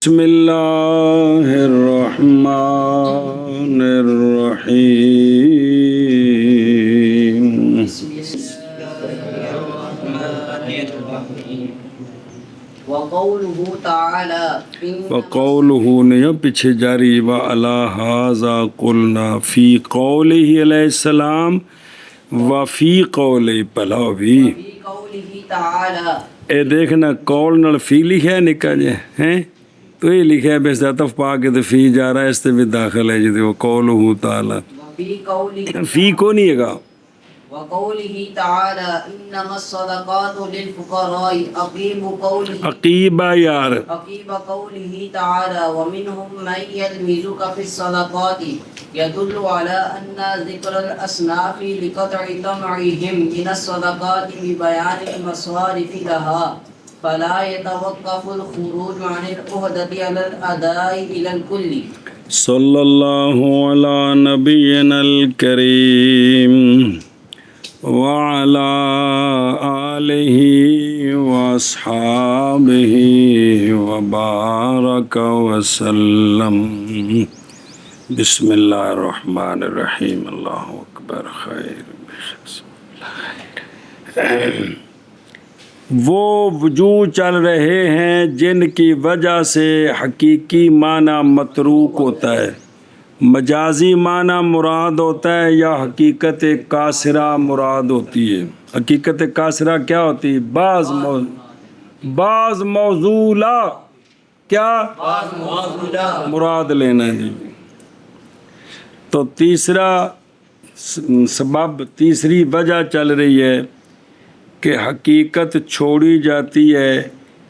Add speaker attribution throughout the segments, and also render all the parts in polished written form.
Speaker 1: بسم اللہ الرحمن الرحیم
Speaker 2: وقوله تعالی
Speaker 1: وقولہ نے پیچھے جاری وعلی ھذا قلنا فی قولہ علیہ السلام وفی قولہ پلاوی
Speaker 2: فی قوله تعالی
Speaker 1: اے دیکھنا قول نال فی لکھا ہے نکا جے ہیں تو یہ لکھا ہے بے عطف پا کے تو فی جا رہا ہے اس سے بھی داخل ہے جی وہ قولہ تعالی
Speaker 2: وفی قوله
Speaker 1: فی کو نہیں ہے گا
Speaker 2: وقوله تعالی انما الصدقات للفقراء
Speaker 1: عقیبہ یار
Speaker 2: عقیب قوله تعالی ومنهم من يلمزك في الصدقات يدل على ان ذکر الاصناف لقطع طمعهم من الصدقات ببيان المصارف لها فلا يتوقف الخروج عن العهدة على الأداء إلى الكل.
Speaker 1: صلی اللہ علی نبینا الکریم وعلی آلہ واصحابہ وبارک وسلم. بسم اللہ الرحمن الرحیم. اللہ اکبر. خیر وہ وجوہ چل رہے ہیں جن کی وجہ سے حقیقی معنی متروک ہوتا ہے، مجازی معنی مراد ہوتا ہے یا حقیقت قاصرہ مراد ہوتی ہے. حقیقت قاصرہ کیا ہوتی ہے؟ بعض موضوع کیا مراد لینا ہے جی. تو تیسرا سبب، تیسری وجہ چل رہی ہے کہ حقیقت چھوڑی جاتی ہے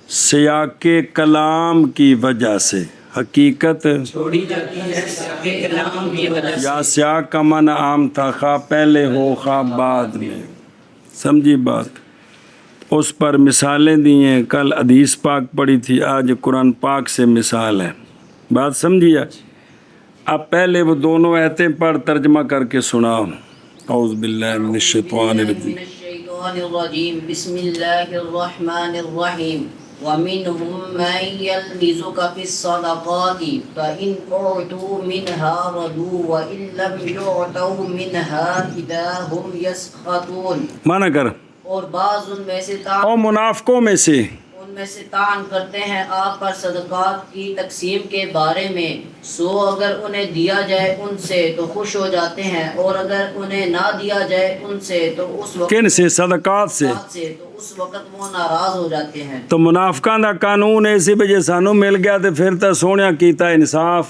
Speaker 1: سیاق کلام کی وجہ سے. حقیقت
Speaker 2: چھوڑی جاتی ہے سیاق کلام کی وجہ سے.
Speaker 1: یا سیاق کا معنی عام تھا، خواہ پہلے ہو خواہ بعد میں. سمجھی بات؟ اس پر مثالیں دی ہیں. کل حدیث پاک پڑھی تھی، آج قرآن پاک سے مثال ہے. بات سمجھیے؟ اب پہلے وہ دونوں آیتیں پڑھ ترجمہ کر کے سناؤ. اعوذ باللہ من الشیطان الرجیم.
Speaker 2: بسم اللہ الرحمن الرحیم. وَمِنْهُمْ مَنْ يَلْمِزُكَ فِي الصَّدَقَاتِ فَإِنْ أُعْطُوا مِنْهَا رَضُوا وَإِنْ لَمْ يُعْطَوْا مِنْهَا إِذَا هُمْ يَسْخَطُونَ.
Speaker 1: مانا کر.
Speaker 2: اور بعض ان میں سے
Speaker 1: اور منافقوں میں سے
Speaker 2: طعن کرتے ہیں آپ پر صدقات کی تقسیم کے بارے میں، سو اگر انہیں دیا جائے ان سے تو خوش ہو جاتے ہیں، اور اگر انہیں نہ دیا جائے ان سے تو اس وقت
Speaker 1: کن سے؟ صدقات سے.
Speaker 2: تو اس وقت وہ ناراض ہو جاتے ہیں.
Speaker 1: تو منافقاں دا قانون ہے اسی وجہ سانو مل گیا تو پھر تو سونیا کیتا انصاف،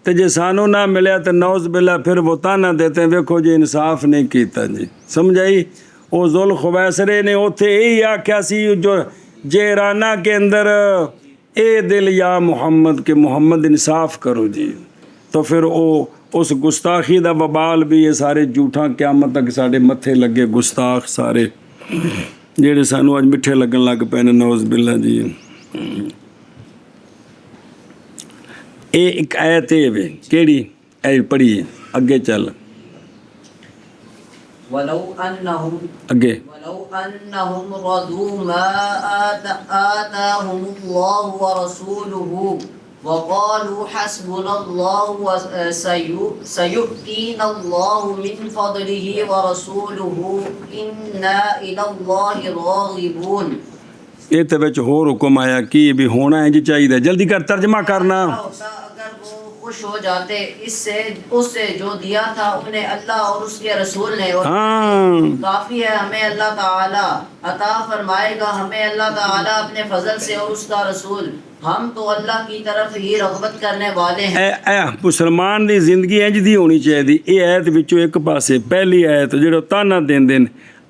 Speaker 1: تو جے سانو نہ ملیا تو نعوذ باللہ پھر وہ تانا دیتے ہیں ویکھو جی انصاف نہیں کیتا جی. سمجھائی؟ وہ ذوالخویسرے نے اوتھے یہی آکھیا سی جو جیرانہ کے اندر اے دل یا محمد کہ محمد انصاف کرو جی. تو پھر اس گستاخی دا وبال بھی یہ سارے جھوٹاں قیامت تک ساڈے متھے لگے، گستاخ سارے جیڑے سانو اج مٹھے لگن لگ پے نے. نعوذ باللہ جی. اے ایک آیت ہے کیڑی اے پڑھی اگے چل
Speaker 2: ولو انہم
Speaker 1: اگے
Speaker 2: رضوا ما آتاهم اللہ ورسولہ وقالوا حسبنا اللہ سیؤتینا اللہ من فضلہ ورسولہ انا الی اللہ راغبون.
Speaker 1: یہ تو بچ ہور حکم آیا کہ بھی ہونا ہے جی چاہیے. جلدی کر ترجمہ کرنا.
Speaker 2: اگر وہ خوش ہو جاتے اس سے جو دیا تھا انہیں اللہ اور اس کے رسول نے، اور کافی ہے ہمیں اللہ تعالی عطا فرمائے گا، ہمیں اللہ تعالی اپنے فضل سے اور اس کا رسول، ہم تو اللہ کی طرف ہی رغبت کرنے والے ہیں.
Speaker 1: اے مسلمان دی زندگی انج دی ہونی چاہیے. یہ آیت وچوں ایک پاسے پہلی آیت جڑا تانا دین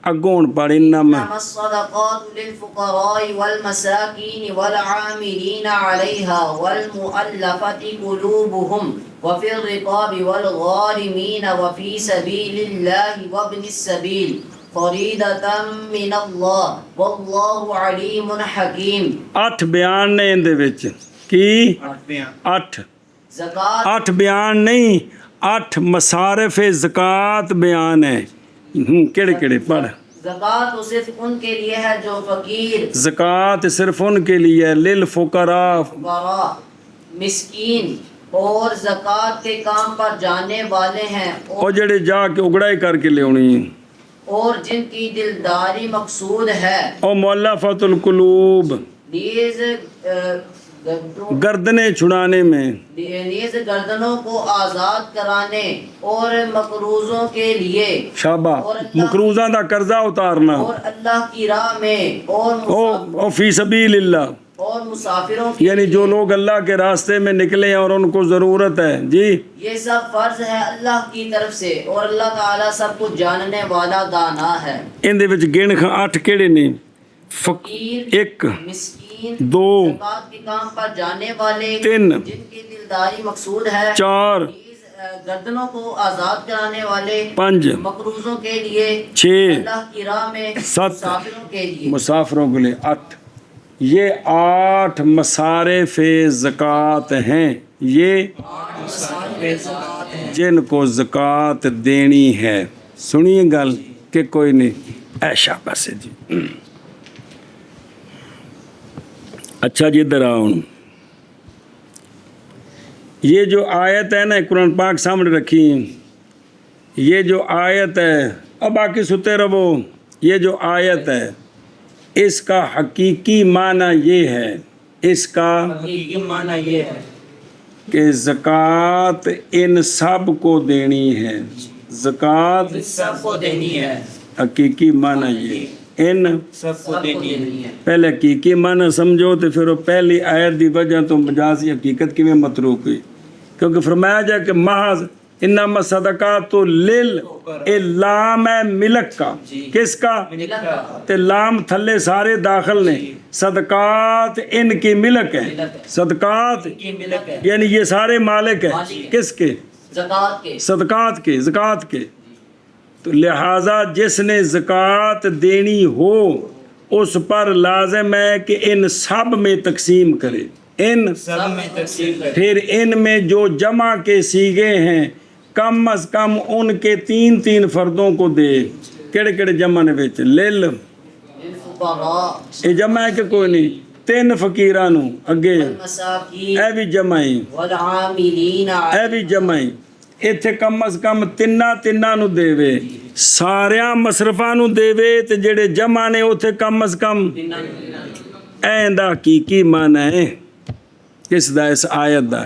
Speaker 1: اگوں پڑھ انما
Speaker 2: الصدقات للفقراء والمساکین والعاملین علیہا والمؤلفۃ قلوبہم وفی الرقاب والغارمین وفی سبیل اللہ وابن السبیل فریدۃ من اللہ واللہ علیم حکیم.
Speaker 1: 8 بیان نے ان دے وچ کی 8 بیان نہیں، 8 مصارف زکوٰۃ بیان ہے. کیڑے کیڑے پڑھ.
Speaker 2: زکوٰۃ صرف ان کے لیے ہے جو فقیر.
Speaker 1: زکوٰۃ صرف ان کے لیے، للفقراء
Speaker 2: مسکین اور زکوٰۃ کے کام پر جانے والے ہیں
Speaker 1: ਉਹ ਜਿਹੜੇ ਜਾ ਕੇ ਉਗੜਾਈ ਕਰਕੇ ਲਿਆਉਣੀ
Speaker 2: اور جن کی دلداری مقصود ہے
Speaker 1: ਉਹ مؤلفۃ القلوب
Speaker 2: نیز
Speaker 1: گردنیں چھڑانے میں
Speaker 2: نیز گردنوں کو آزاد کرانے اور مقروضوں کے لیے
Speaker 1: شابہ مقروضہ دا قرضہ اتارنا
Speaker 2: اور اللہ کی راہ میں
Speaker 1: او فی سبیل اللہ
Speaker 2: اور مسافروں کی
Speaker 1: یعنی جو لوگ اللہ کے راستے میں نکلے اور ان کو ضرورت ہے جی
Speaker 2: یہ سب فرض ہے اللہ کی طرف سے اور اللہ تعالیٰ سب کچھ جاننے والا دانا ہے
Speaker 1: ان دے وچ گن 8 کیڑے نے
Speaker 2: فقیر
Speaker 1: ایک
Speaker 2: مسکین
Speaker 1: 2
Speaker 2: زکوٰۃ کے کام پر جانے والے
Speaker 1: 3
Speaker 2: جن کی دلداری مقصود ہے
Speaker 1: 4
Speaker 2: گردنوں کو آزاد کرانے والے
Speaker 1: 5
Speaker 2: مقروضوں کے لیے
Speaker 1: 6
Speaker 2: اللہ کی راہ میں
Speaker 1: 7
Speaker 2: مسافروں کے لیے
Speaker 1: مسافروں کے لیے 8 یہ 8 مصارف زکوٰۃ ہیں یہ جن کو زکوٰۃ دینی ہے سنیے گل کہ کوئی نہیں ایشا بس جی اچھا جی ادھر آؤ یہ جو آیت ہے نا قرآن پاک سامنے رکھی یہ جو آیت ہے اب باقی ستے رہو یہ جو آیت ہے اس کا حقیقی معنی یہ ہے اس کا
Speaker 2: حقیقی معنی یہ ہے
Speaker 1: کہ زکوٰۃ ان سب کو دینی ہے زکوٰۃ
Speaker 2: سب کو دینی ہے
Speaker 1: حقیقی معنی یہ ان
Speaker 2: سب کو دینی ہے
Speaker 1: پہلے حقیقی معنی سمجھو تو پھر وہ پہلی آیت دی وجہ تو مجازی حقیقت کی میں متروک ہوئی کیونکہ فرمایا جائے کہ محض انما صدقات لل لام ہے ملک کا کس کا تے لام تھلے سارے داخل نے صدقات ان کی ملک ہے صدقات یعنی یہ سارے مالک ہیں کس کے
Speaker 2: زکوٰۃ کے
Speaker 1: صدقات کے زکوٰۃ کے تو لہٰذا جس نے زکوٰۃ دینی ہو اس پر لازم ہے کہ ان سب میں تقسیم کرے ان
Speaker 2: سب میں تقسیم کرے
Speaker 1: پھر ان میں جو جمع کے سیغے ہیں کم از کم ان کے 3 فردوں کو دے کیڑے کیڑے جمع نے وچ لل
Speaker 2: الفقراء
Speaker 1: یہ جمع ہے کہ کوئی نہیں 3 فقیراں نو اگے
Speaker 2: والمساکین
Speaker 1: اے بھی جمع ہے
Speaker 2: والعاملین
Speaker 1: اے بھی جمع ہے ਇੱਥੇ ਕਮ ਅਜ਼ ਕਮ ਤਿੰਨਾਂ ਨੂੰ ਦੇਵੇ ਸਾਰਿਆਂ ਮਸਰਫਾਂ ਨੂੰ ਦੇਵੇ ਤੇ ਜਿਹੜੇ ਜਮਾ ਨੇ ਉੱਥੇ ਕਮ ਅਜ਼ ਕਮ ਇਹਦਾ ਹਕੀਕੀ ਮਾਨਾ ਹੈ ਕਿਸ ਦਾ ਇਸ ਆਇਤ ਦਾ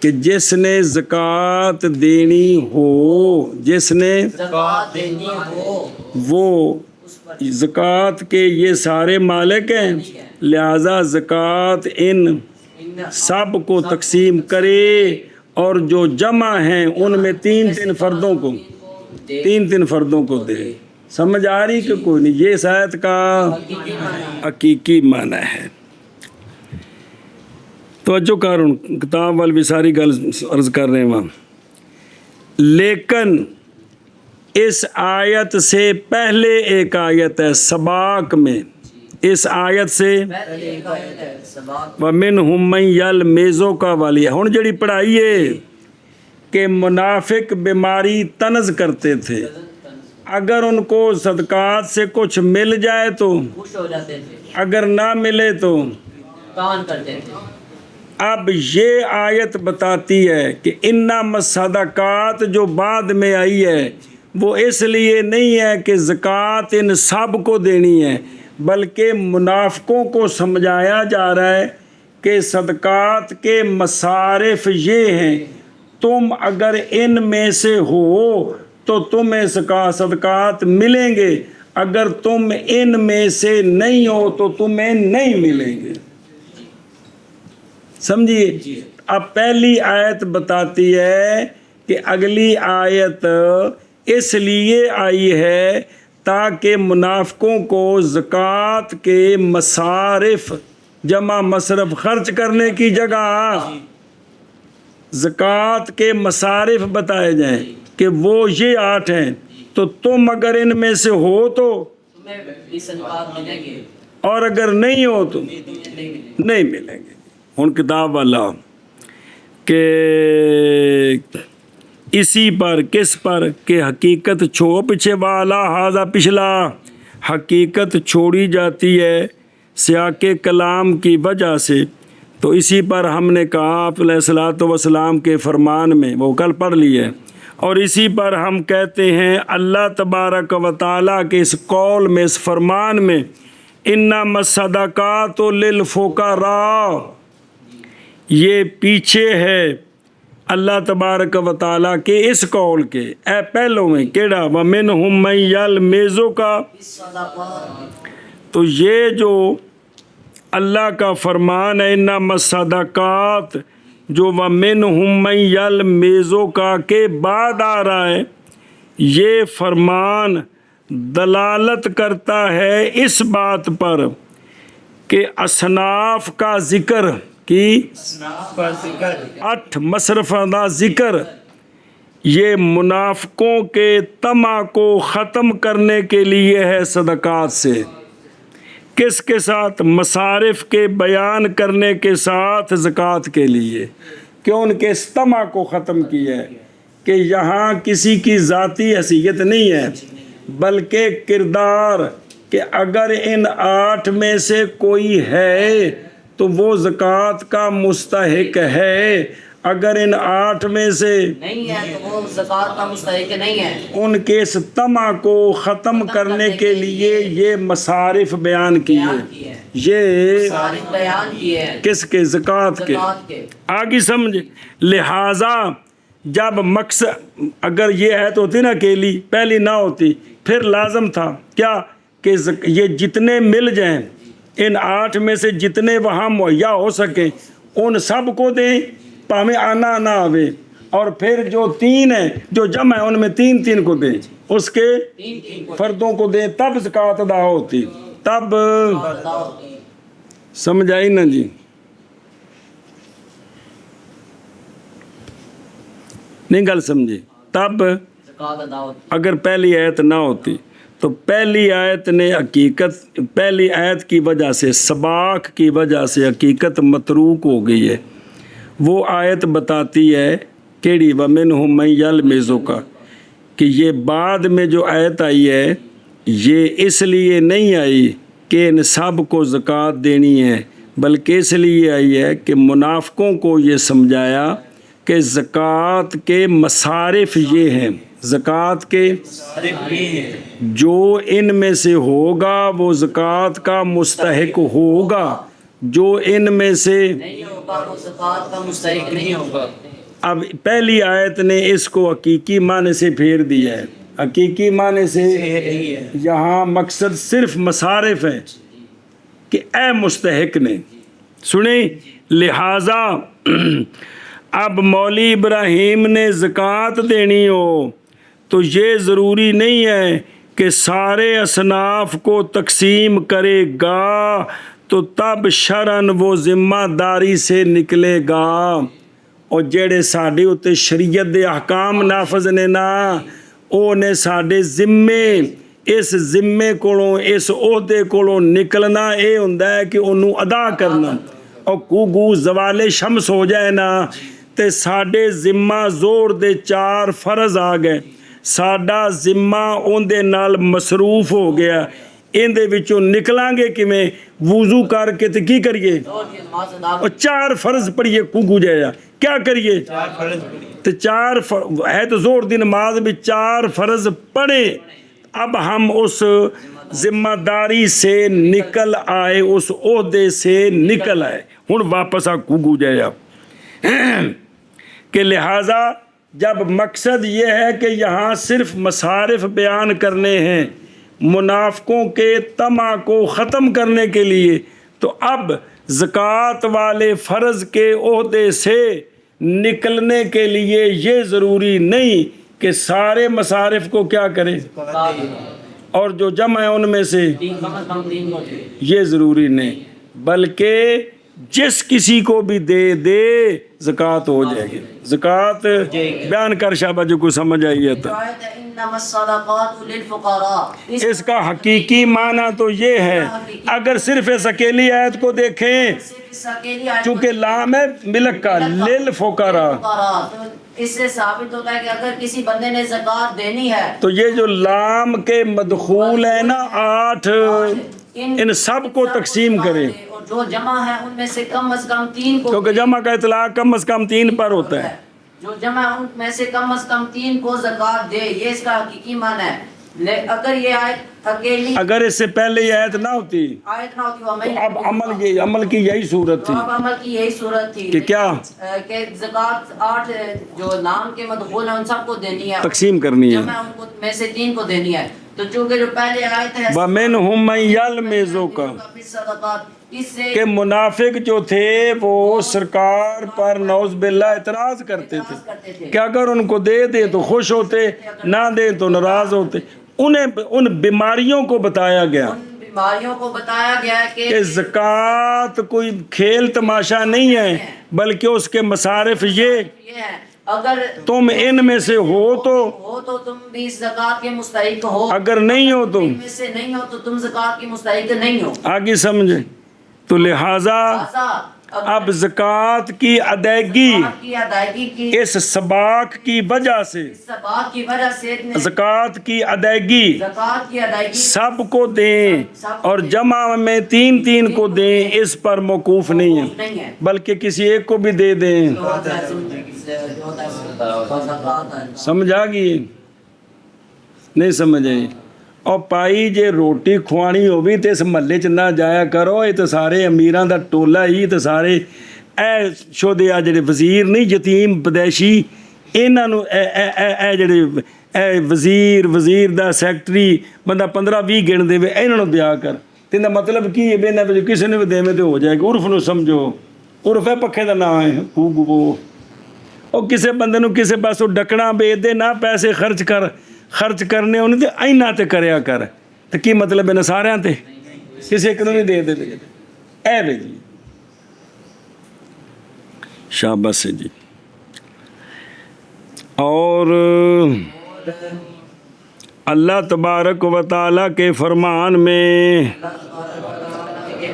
Speaker 1: کہ جس نے زکوٰۃ دینی ہو جس نے
Speaker 2: زکوٰۃ دینی ہو
Speaker 1: وہ زکوٰۃ کے یہ سارے مالک ہیں لہذا زکوٰۃ ان سب کو تقسیم کرے اور جو جمع ہیں ان میں 3 فردوں کو 3 فردوں کو دے سمجھ آ رہی کہ کوئی نہیں یہ اس آیت کا حقیقی معنی ہے توجہ کروں کتاب وال بھی ساری گل عرض کر رہے ہیں وہاں لیکن اس آیت سے پہلے ایک آیت ہے سباق میں اس آیت سے وَمِنْهُمْ مَنْ يَلْمِزُكَ والی ہن جڑی پڑھائی ہے کہ منافق بیماری طنز کرتے تھے اگر ان کو صدقات سے کچھ مل جائے تو
Speaker 2: خوش ہو جاتے تھے
Speaker 1: اگر نہ ملے تو
Speaker 2: کان کرتے تھے
Speaker 1: اب یہ آیت بتاتی ہے کہ انما الصدقات جو بعد میں آئی ہے وہ اس لیے نہیں ہے کہ زکوٰۃ ان سب کو دینی ہے بلکہ منافقوں کو سمجھایا جا رہا ہے کہ صدقات کے مصارف یہ ہیں تم اگر ان میں سے ہو تو تمہیں صدقات ملیں گے اگر تم ان میں سے نہیں ہو تو تمہیں نہیں ملیں گے سمجھیے اب پہلی آیت بتاتی ہے کہ اگلی آیت اس لیے آئی ہے تاکہ منافقوں کو زکوٰۃ کے مصارف جمع مصرف خرچ کرنے کی جگہ زکوٰۃ کے مصارف بتائے جائیں کہ وہ یہ 8 ہیں تو تم اگر ان میں سے ہو تو
Speaker 2: تمہیں بھی صدقات ملیں گے
Speaker 1: اور اگر نہیں ہو تو نہیں ملیں گے ہن کتاب والا کہ اسی پر کس پر کہ حقیقت چھو پیچھے والا ہاضا پچھلا حقیقت چھوڑی جاتی ہے سیاق کلام کی وجہ سے، تو اسی پر ہم نے کہا آپ علیہ الصلوۃ والسلام کے فرمان میں، وہ کل پڑھ لیے، اور اسی پر ہم کہتے ہیں اللہ تبارک و تعالیٰ کے اس قول میں، اس فرمان میں، انما الصدقات للفقراء، یہ پیچھے ہے اللہ تبارک و تعالیٰ کے اس قول کے اے پہلوں میں کیڑا وَمِنْهُمْ مَن يَلْمِزُكَ،
Speaker 2: الصدقات
Speaker 1: تو یہ جو اللہ کا فرمان ہے انما الصدقات، جو وَمِنْهُمْ مَن يَلْمِزُكَ کے بعد آ رہا ہے، یہ فرمان دلالت کرتا ہے اس بات پر کہ اصناف کا ذکر کی 8 مصرف کا ذکر یہ منافقوں کے طمع کو ختم کرنے کے لیے ہے صدقات سے، کس کے ساتھ؟ مصارف کے بیان کرنے کے ساتھ زکوٰۃ کے لیے، کہ ان کے اس طمع کو ختم کیا ہے کہ یہاں کسی کی ذاتی حیثیت نہیں ہے بلکہ کردار، کہ اگر ان 8 میں سے کوئی ہے تو وہ زکوٰۃ کا مستحق ہے، اگر ان 8 میں سے
Speaker 2: نہیں ہے تو وہ زکوٰۃ کا مستحق نہیں ہے۔
Speaker 1: ان کے اس طمع کو ختم کرنے کے لیے یہ مصارف بیان کیے، یہ
Speaker 2: صارف بیان کیے ہیں
Speaker 1: کس کے؟ زکوٰۃ کے۔
Speaker 2: زکوٰۃ کے۔
Speaker 1: آگے سمجھ، لہٰذا جب مقصد اگر یہ ہے تو ہوتی نا اکیلی، پہلی نہ ہوتی، پھر لازم تھا کیا کہ یہ جتنے مل جائیں، ان 8 میں سے جتنے وہاں مہیا ہو سکیں ان سب کو دیں، پاویں آنا نہ آوے، اور پھر جو 3 ہیں جو جمع ہیں ان میں 3 کو دیں، اس کے فردوں کو دیں، تب زکوٰۃ ادا ہوتی، تب سمجھ آئی نا جی؟ نہیں گل سمجھی؟ تب
Speaker 2: زکوٰۃ ادا ہوتی۔
Speaker 1: اگر پہلی آیت نہ ہوتی تو پہلی آیت نے حقیقت، پہلی آیت کی وجہ سے، سباق کی وجہ سے حقیقت متروک ہو گئی ہے۔ وہ آیت بتاتی ہے کیڑی وَمِنْهُمْ مَن يَلْمِزُكَ، کہ یہ بعد میں جو آیت آئی ہے یہ اس لیے نہیں آئی کہ ان سب کو زکوٰۃ دینی ہے، بلکہ اس لیے آئی ہے کہ منافقوں کو یہ سمجھایا کہ زکوٰۃ کے مصارف یہ ہیں، زکوٰۃ کے جو ان میں سے ہوگا وہ زکوٰۃ کا مستحق ہوگا، جو ان میں سے
Speaker 2: نہیں ہوگا وہ زکوٰۃ کا مستحق نہیں ہوگا۔
Speaker 1: اب پہلی آیت نے اس کو حقیقی معنی سے پھیر دیا ہے، حقیقی معنی سے یہاں مقصد صرف مصارف ہے کہ اے مستحق نے، سنیں، لہٰذا اب مولوی ابراہیم نے زکوٰۃ دینی ہو تو یہ ضروری نہیں ہے کہ سارے اصناف کو تقسیم کرے گا تو تب شرعاً وہ ذمہ داری سے نکلے گا، اور جڑے ساڈے اُتے شریعت دے احکام نافذ نے نا، او نے ساڈے ذمے، اس ذمے کولوں، اس عہدے کولوں نکلنا اے ہوندا ہے کہ انہوں ادا کرنا، اور کو زوال شمس ہو جائے نا تے ساڈے ذمہ زور دے 4 فرض آ گئے، ساڈا ذمہ اون دے نال مصروف ہو گیا، ان دے وچوں نکلاں گے کیویں؟ وضو کر کے تے کی کریے؟ اور 4 فرض پڑھیے، کو جایا کیا کریے؟ 4 فرض تے 4 ہے تو زور دی نماز بھی 4 فرض پڑھے۔ اب ہم اس ذمہ داری سے نکل آئے، اس عہدے سے نکل آئے، ہن واپس آ کو جایا کہ لہٰذا جب مقصد یہ ہے کہ یہاں صرف مصارف بیان کرنے ہیں منافقوں کے طمع کو ختم کرنے کے لیے، تو اب زکوٰۃ والے فرض کے عہدے سے نکلنے کے لیے یہ ضروری نہیں کہ سارے مصارف کو کیا کرے، اور جو جمع ہے ان میں سے یہ ضروری نہیں، بلکہ جس کسی کو بھی دے زکوٰۃ ہو جائے گی۔ زکوٰۃ بیان کر شابہ جو کو سمجھ آئی ہے تو
Speaker 2: انما الصدقات للفقراء،
Speaker 1: اس کا حقیقی معنی تو یہ ہے، اگر صرف اس اکیلی آیت کو دیکھیں چونکہ لام ہے ملک کا للفقراء،
Speaker 2: اس سے ثابت ہوتا ہے کہ اگر کسی بندے نے زکوٰۃ دینی ہے
Speaker 1: تو یہ جو لام کے مدخول ہے نا 8، ان سب کو تقسیم کریں،
Speaker 2: اور جو جمع ہے ان میں سے کم از کم 3 کو
Speaker 1: کیونکہ جمع کا اطلاق کم از کم 3 پر ہوتا ہے۔
Speaker 2: جو جمع ان میں سے کم از کم 3 کو زکوٰۃ دے، یہ اس کا حقیقی معنی ہے۔ اگر یہ آیت اکیلی
Speaker 1: اگر اس سے پہلے یہ آیت نہ ہوتی
Speaker 2: آیت نہ ہوتی وہ
Speaker 1: تو اب عمل کی یہی صورت
Speaker 2: تو
Speaker 1: تھی
Speaker 2: اب عمل کی یہی صورت تھی
Speaker 1: کہ کیا
Speaker 2: کہ زکوٰۃ 8 جو نام کے مدخول ہیں ان سب کو دینی ہے،
Speaker 1: تقسیم کرنی ہے۔
Speaker 2: جمع ان کو میں سے 3 کو دینی ہے۔ تو چونکہ جو پہلے آیت ہے
Speaker 1: وَمِنْهُمْ مَنْ يَلْمِزُكَ
Speaker 2: فِي الصَّدَقَاتِ، اس سے
Speaker 1: کہ منافق جو تھے وہ سرکار پر نعوذ باللہ اعتراض کرتے تھے
Speaker 2: کرتے تھے
Speaker 1: کہ اگر ان کو دے دیں تو خوش ہوتے، نہ دیں تو ناراض ہوتے۔ انہیں ان بیماریوں کو بتایا گیا
Speaker 2: ان بیماریوں کو بتایا گیا ہے
Speaker 1: کہ زکوٰۃ کوئی کھیل تماشا نہیں ہے، بلکہ اس کے مصارف یہ
Speaker 2: یہ ہے اگر
Speaker 1: تم ان میں سے ہو
Speaker 2: تو تم بھی اس زکوٰۃ کے مستحق ہو،
Speaker 1: اگر نہیں ہو تو
Speaker 2: ان میں سے نہیں ہو تو تم زکوٰۃ کے مستحق نہیں ہو۔
Speaker 1: آگے سمجھے۔ تو لہٰذا اب زکوٰۃ کی ادائیگی
Speaker 2: زکوٰۃ کی ادائیگی کی
Speaker 1: اس سباق کی وجہ سے،
Speaker 2: اس بات کی وجہ سے
Speaker 1: زکوٰۃ کی ادائیگی
Speaker 2: زکوٰۃ کی ادائیگی
Speaker 1: سب کو دیں اور جمع میں 3 کو دیں، اس پر موقوف نہیں ہے،
Speaker 2: نہیں ہے۔
Speaker 1: بلکہ کسی ایک کو بھی دے دیں۔ سمجھ آ گئی؟ نہیں سمجھ آئی؟ اور پائی جے روٹی کھوانی ہوگی تو اس محلے چ نہ جایا کرو، یہ تو سارے امیراں دا ٹولا ہی تو سارے اے شودے آ جڑے وزیر نہیں یتیم بدیشی، انہاں نو اے جڑے اے وزیر دا سیکٹری بندہ 15-20 گن دے انہاں نو دیا کر۔ تے دا مطلب کی ہے بے کسی نے بھی دے تے ہو جائے گا۔ عرف نو سمجھو، عرف ہے پکھے دا نام ہے وہ اور کسی بندے نو کسی پاسوں ڈکنا بے دے نہ پیسے خرچ کرنے انہیں تے اینا تے کریا کر، تو کی مطلب ہے ساریاں تے کسی ایک نو نہیں دے اے بے جی شاباش سے جی۔ اور اللہ تبارک و تعالیٰ کے فرمان میں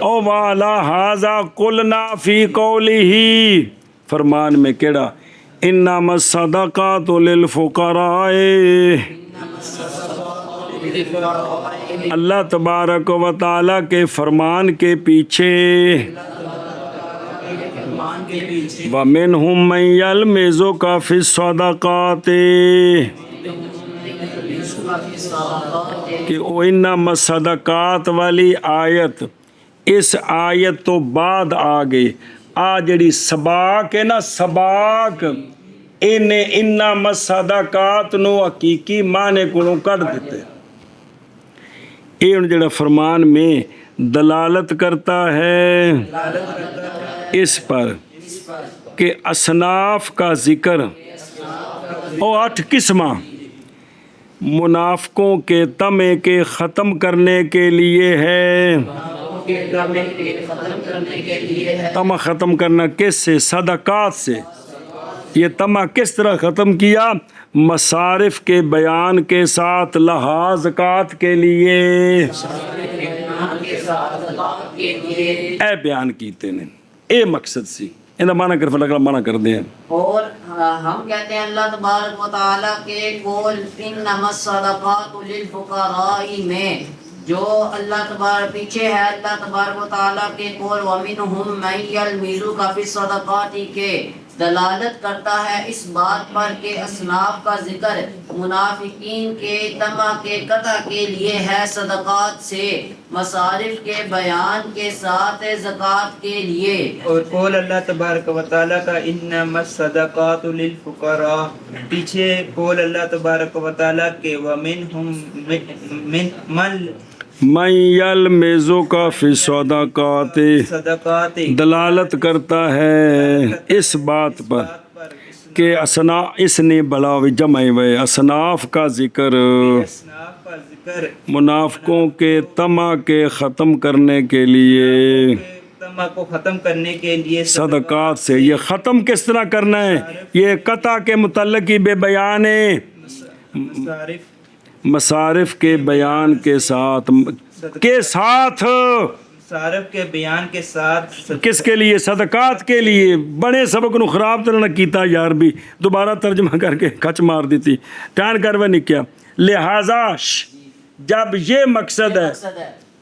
Speaker 1: او والا ھذا قلنا فی قولہ، فرمان میں کیڑا انما الصدقات للفقراء، اللہ تبارک و تعالیٰ کے فرمان کے پیچھے وَمِنْهُمْ مَنْ يَلْمِزُكَ فِي الصَّدَقَاتِ، کہ انما الصدقات والی آیت اس آیت تو بعد آ گئی۔ آ جڑی سباق ہے نا، سباق انہیں انما الصدقات نو حقیقی معنی کو کٹ دیتے۔ یہ جڑا فرمان میں دلالت کرتا ہے اس پر کہ اصناف کا ذکر اور 8 قسمہ منافقوں کے طمع کے ختم کرنے کے لیے ہے۔ طمع ختم کرنا کس سے؟ صدقات سے۔ یہ طمع کس طرح ختم کیا؟ مصارف کے بیان کے ساتھ لہا زکوٰۃ کے لیے اے بیان کیتے ہیں، اے مقصد سی انہیں مانا کر فلک مانا کر دیں۔
Speaker 2: اور ہم کہتے ہیں اللہ تبارک و تعالیٰ کے قول انما الصدقات للفقراء میں جو اللہ تبارک پیچھے ہے اللہ تبارک و تعالیٰ کے قول وَمِنْهُمْ مَنْ يَلْمِزُكَ فِي الصَّدَقَاتِ کے دلالت کرتا ہے اس بات پر کہ اصناف کا ذکر منافقین کے طمع کے قطع کے لیے ہے صدقات سے، مصارف کے بیان کے ساتھ زکوٰۃ کے لیے۔
Speaker 3: اور قول اللہ تبارک و تعالیٰ کا انما الصدقات للفقراء، پیچھے قول اللہ تبارک و تعالیٰ کے وَمِنْهُمْ
Speaker 1: مَنْ يَلْمِزُكَ فِي الصَّدَقَاتِ دلالت کرتا ہے اس بات پر کہ اس نے بلا جمع ہوئے اصناف کا ذکر منافقوں کے طمع کے ختم کرنے کے لیے،
Speaker 3: طمع کو ختم کرنے کے لیے
Speaker 1: صدقات سے۔ یہ ختم کس طرح کرنا ہے؟ یہ قطع کے متعلق ہی بے بیان ہے، مصارف کے بیان کے ساتھ
Speaker 3: مصارف کے بیان کے ساتھ
Speaker 1: کس کے لیے؟ صدقات کے لیے۔ بڑے سبق نو خراب طرح نہ کیتا یار، بھی دوبارہ ترجمہ کر کے کھچ مار دیتی ٹان کر وہ نہیں کیا۔ لہذا جب یہ مقصد ہے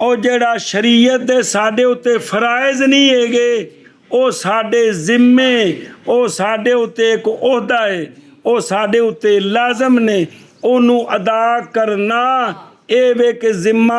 Speaker 1: ਉਹ ਜਿਹੜਾ ਸ਼ਰੀਅਤ ਦੇ ਸਾਡੇ ਉੱਤੇ ਫਰਾਇਜ਼ ਨਹੀਂ ਹੈਗੇ ਉਹ ਸਾਡੇ ਜ਼ਿੰਮੇ ਉਹ ਸਾਡੇ ਉੱਤੇ ਇੱਕ ਅਹੁਦਾ ਹੈ ਉਹ ਸਾਡੇ ਉੱਤੇ ਲਾਜ਼ਮ ਨੇ ਉਹਨੂੰ ਅਦਾ ਕਰਨਾ ਇਹ ਵੇ ਕਿ ਜ਼ਿੰਮਾ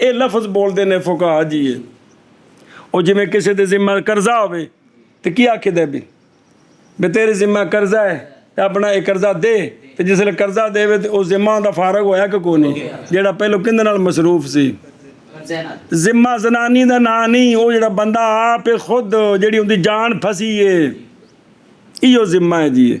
Speaker 1: ਇਹ ਲਫ਼ਜ਼ ਬੋਲਦੇ ਨੇ ਫੁਕਹਾ ਜੀ ਉਹ ਜਿਵੇਂ ਕਿਸੇ ਦੇ ਜ਼ਿੰਮਾ ਕਰਜ਼ਾ ਹੋਵੇ ਤੇ ਕੀ ਆਖਦੇ ਵੀ ਵੀ ਤੇਰੇ ਜ਼ਿੰਮਾ ਕਰਜ਼ਾ ਹੈ ਤੇ ਆਪਣਾ ਇਹ ਕਰਜ਼ਾ ਦੇ ਤੇ ਜਿਸ ਵੇਲੇ ਕਰਜ਼ਾ ਦੇਵੇ ਤੇ ਉਹ ਜ਼ਿੰਮਾ ਦਾ ਫਾਰਗ ਹੋਇਆ ਕਿ ਕੋਈ ਨਹੀਂ ਜਿਹੜਾ ਪਹਿਲੋਂ ਕਿਹਦੇ ਨਾਲ ਮਸਰੂਫ ਸੀ ਜ਼ਿੰਮਾ ਜ਼ਨਾਨੀ ਦਾ ਨਾਂ ਨਹੀਂ ਉਹ ਜਿਹੜਾ ਬੰਦਾ ਆਪੇ ਖੁਦ ਜਿਹੜੀ ਉਹਦੀ ਜਾਨ ਫਸੀ ਏ ਇਹੋ ਜ਼ਿੰਮਾ ਹੈ ਜੀ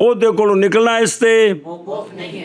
Speaker 1: ਉਹਦੇ ਕੋਲੋਂ ਨਿਕਲਣਾ ਇਸ ਤੇ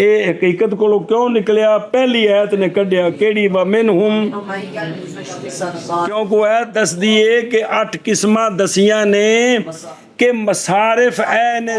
Speaker 1: ਇਹ ਹਕੀਕਤ ਕੋਲੋਂ ਕਿਉਂ ਨਿਕਲਿਆ ਪਹਿਲੀ ਆਇਤ ਨੇ ਕੱਢਿਆ ਕਿਹੜੀ ਵਾ ਮਿਨਹੁਮ ਕਿਉਂਕਿ ਇਹ ਦੱਸਦੀ ਏ ਕਿ 8 ਕਿਸਮਾਂ ਦਸੀਆਂ ਨੇ ਕਿ ਮਸਾਰਿਫ ਐ ਨੇ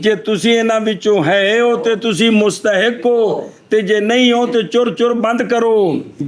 Speaker 1: ਜੇ ਤੁਸੀਂ ਇਹਨਾਂ ਵਿੱਚੋਂ ਹੈ ਹੋ ਤੇ ਤੁਸੀਂ ਮੁਸਤਹਿਕ ਹੋ ਤੇ ਜੇ ਨਹੀਂ ਹੋ ਤੇ ਚੁਰ ਚੁਰ ਬੰਦ ਕਰੋ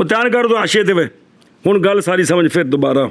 Speaker 1: ਉਹ ਧਿਆਨ ਕਰ ਦੋ ਆਸ਼ੇ ਤੇ ਵੇ ਹੁਣ ਗੱਲ ਸਾਰੀ ਸਮਝ ਫਿਰ ਦੁਬਾਰਾ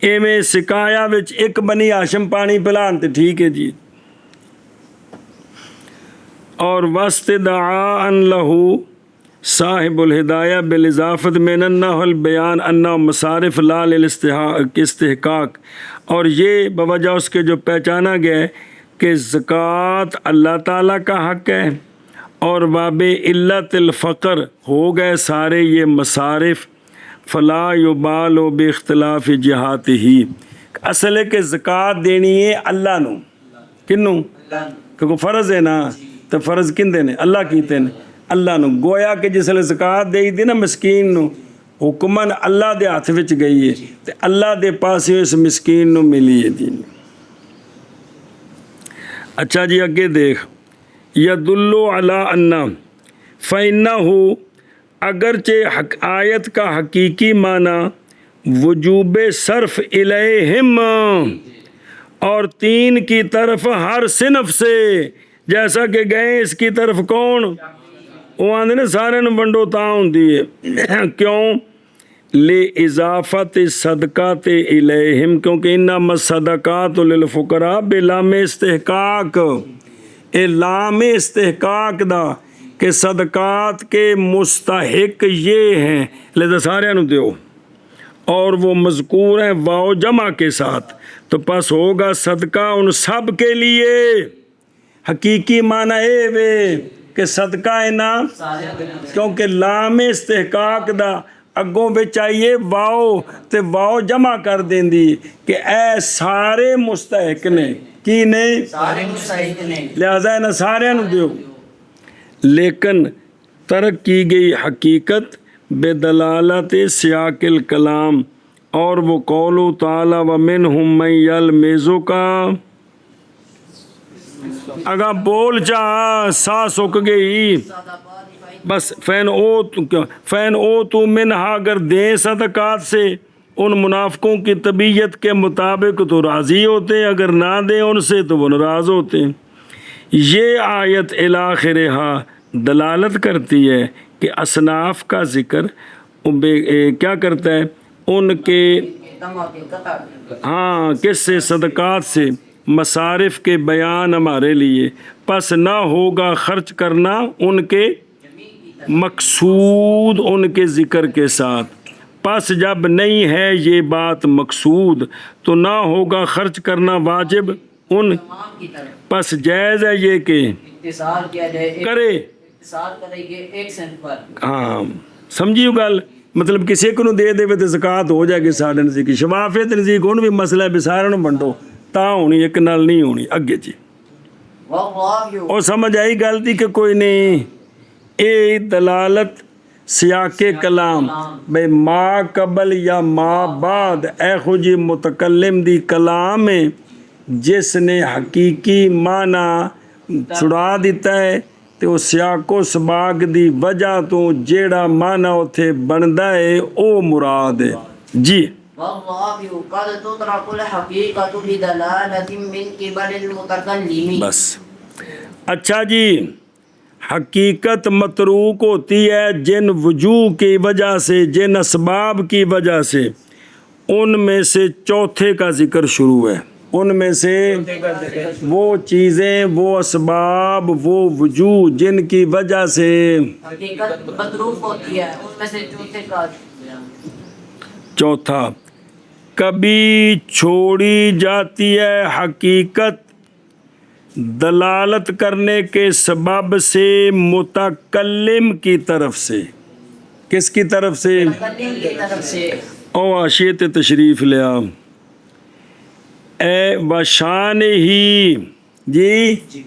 Speaker 1: ایویں سکایا وچ ایک بنی ہاشم پانی پلان تے ٹھیک ہے جی. اور واستدعاء لہو صاحب الہدایہ بالاضافت من انہ البیان انہ مصارف لا للاستحقاق، اور یہ بوجہ اس کے جو پہچانا گیا ہے کہ زکوٰۃ اللہ تعالیٰ کا حق ہے اور باب علت الفقر ہو گئے سارے یہ مصارف. فلا یبال باختلاف جہات ہی، اصل ہے کہ زکوٰۃ دینی ہے اللہ نو، کنوں؟ کیونکہ فرض ہے نا، تو فرض کندے نے؟ اللہ کیتے نے، اللہ نو. گویا کہ جس لے زکوٰۃ دے دی نا مسکین نو، حکمن اللہ دے ہاتھ وچ گئی ہے تے اللہ دے پاسے اس مسکین نو ملی ہے جی. اچھا جی اگے دیکھ، یدل علی ان فإنہ، اگرچہ آیت کا حقیقی معنی وجوب صرف الیہم، اور تین کی طرف ہر صنف سے، جیسا کہ گئے اس کی طرف کون؟ وہ آندے نے سارے نو ونڈو تاں ہوندی ہے. کیوں؟ لِإِضَافَةِ الصَّدْقَاتِ إِلَيْهِمْ، کیونکہ انما الصدقات للفقراء بلام استحقاق، اے لام استحقاق دا کہ صدقات کے مستحق یہ ہیں لہذا سارے نو دیو، اور وہ مذکور ہیں واو جمع کے ساتھ، تو پس ہوگا صدقہ ان سب کے لیے. حقیقی معنی اے وے کہ صدقہ ہے نا، کیونکہ لام استحقاق دا اگوں بچ آئیے واو تے واو جمع کر دیں دی کہ اے سارے مستحق نے، کی نے؟
Speaker 2: سارے مستحق نے،
Speaker 1: لہذا ہے نا سارے نو دیو. لیکن ترک کی گئی حقیقت بے دلالت سیاق الکلام، اور وہ قول تعالی ومنہم من یلمزک، اگا بول جا سا سک گئی بس. فین او تو منہا، اگر دیں صدقات سے ان منافقوں کی طبیعت کے مطابق تو راضی ہوتے، اگر نہ دیں ان سے تو وہ ناراض ہوتے. یہ آیت الاخرہا دلالت کرتی ہے کہ اصناف کا ذکر کیا کرتا ہے؟ ان کے ہاں کس سے؟ صدقات سے، مصارف کے بیان ہمارے لیے. پس نہ ہوگا خرچ کرنا ان کے مقصود ان کے ذکر کے ساتھ. پس جب نہیں ہے یہ بات مقصود تو نہ ہوگا خرچ کرنا واجب ان. پس جائز ہے یہ کہ
Speaker 2: اختصار کیا جائے،
Speaker 1: کرے،
Speaker 2: اختصار کرے گے ایک سنٹ پر.
Speaker 1: ہاں سمجھیو گل، مطلب کسی کو دے دے تو زکوٰۃ ہو جائے گی ساڑھے نزدیک. شفافیت نزدیک ہوں بھی مسئلہ ہے بھی سارے نو ونڈو، تاں ہونی ایک نال نہیں ہونی. اگے جی
Speaker 2: واللہ
Speaker 1: اور سمجھ آئی گل دی کہ کوئی نہیں؟ اے دلالت سیاق کلام بے ما قبل یا ما بعد، اے خو جی متکلم دی کلام ہے جس نے حقیقی معنی چھڑا دیتا ہے تے وہ سیاق و سباق دی وجہ تو جیڑا معنی اتھے بندا ہے او مراد ہے جی.
Speaker 2: واللہ قد تترک الحقیقت بدلالت من قبل المتکلم.
Speaker 1: بس اچھا جی، حقیقت متروک ہوتی ہے جن وجوہ کی وجہ سے، جن اسباب کی وجہ سے. ان میں سے چوتھے کا ذکر شروع ہے. ان میں سے وہ چیزیں، وہ اسباب، وہ وجوہ جن کی وجہ سے
Speaker 2: حقیقت متروک ہوتی ہے، ان میں سے چوتھے کا.
Speaker 1: چوتھا، کبھی چھوڑی جاتی ہے حقیقت دلالت کرنے کے سبب سے متکلم کی طرف سے. کس کی طرف سے؟
Speaker 2: متکلم کی طرف سے.
Speaker 1: او آشیت تشریف لیا. اے وشان ہی جی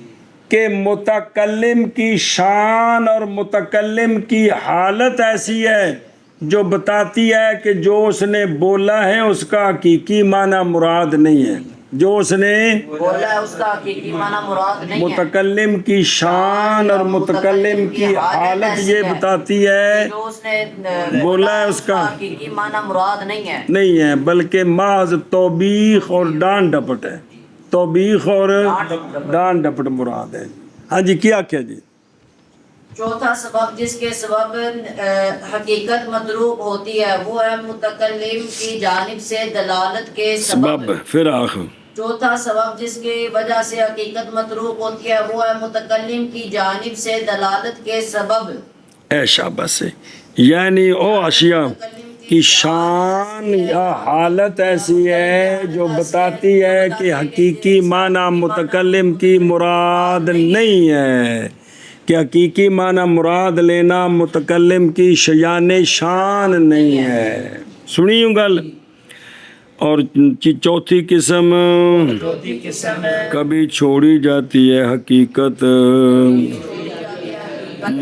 Speaker 1: کہ متکلم کی شان اور متکلم کی حالت ایسی ہے جو بتاتی ہے کہ جو اس نے بولا ہے اس کا حقیقی معنی مراد نہیں ہے. جو اس نے
Speaker 2: بولا ہے اس کا حقیقی معنی مراد نہیں ہے.
Speaker 1: متکلم کی شان اور متکلم کی حالت یہ بتاتی ہے
Speaker 2: جو اس نے
Speaker 1: بولا ہے اس کا
Speaker 2: حقیقی معنی مراد
Speaker 1: نہیں ہے، بلکہ محض توبیخ اور ڈان ڈپٹ ہے. توبیخ اور ڈان ڈپٹ مراد ہے. ہاں جی کیا کیا جی؟
Speaker 2: چوتھا سبب جس کے سبب حقیقت متروک ہوتی ہے وہ ہے متکلم کی جانب سے دلالت کے سبب.
Speaker 1: سبب پھر آخر
Speaker 2: چوتھا سبب جس کی وجہ سے حقیقت متروک ہوتی ہے وہ ہے متکلم کی جانب سے دلالت کے سبب.
Speaker 1: اے شاباش ہے، یعنی او اشیاء کی شان یا حالت ایسی ہے جو بتاتی ہے کہ حقیقی معنی متکلم کی مراد نہیں ہے، کہ حقیقی معنی مراد لینا متکلم کی شیان شان نہیں ہے. سنی ہوں گل. اور چوتھی قسم کبھی چھوڑی جاتی ہے حقیقت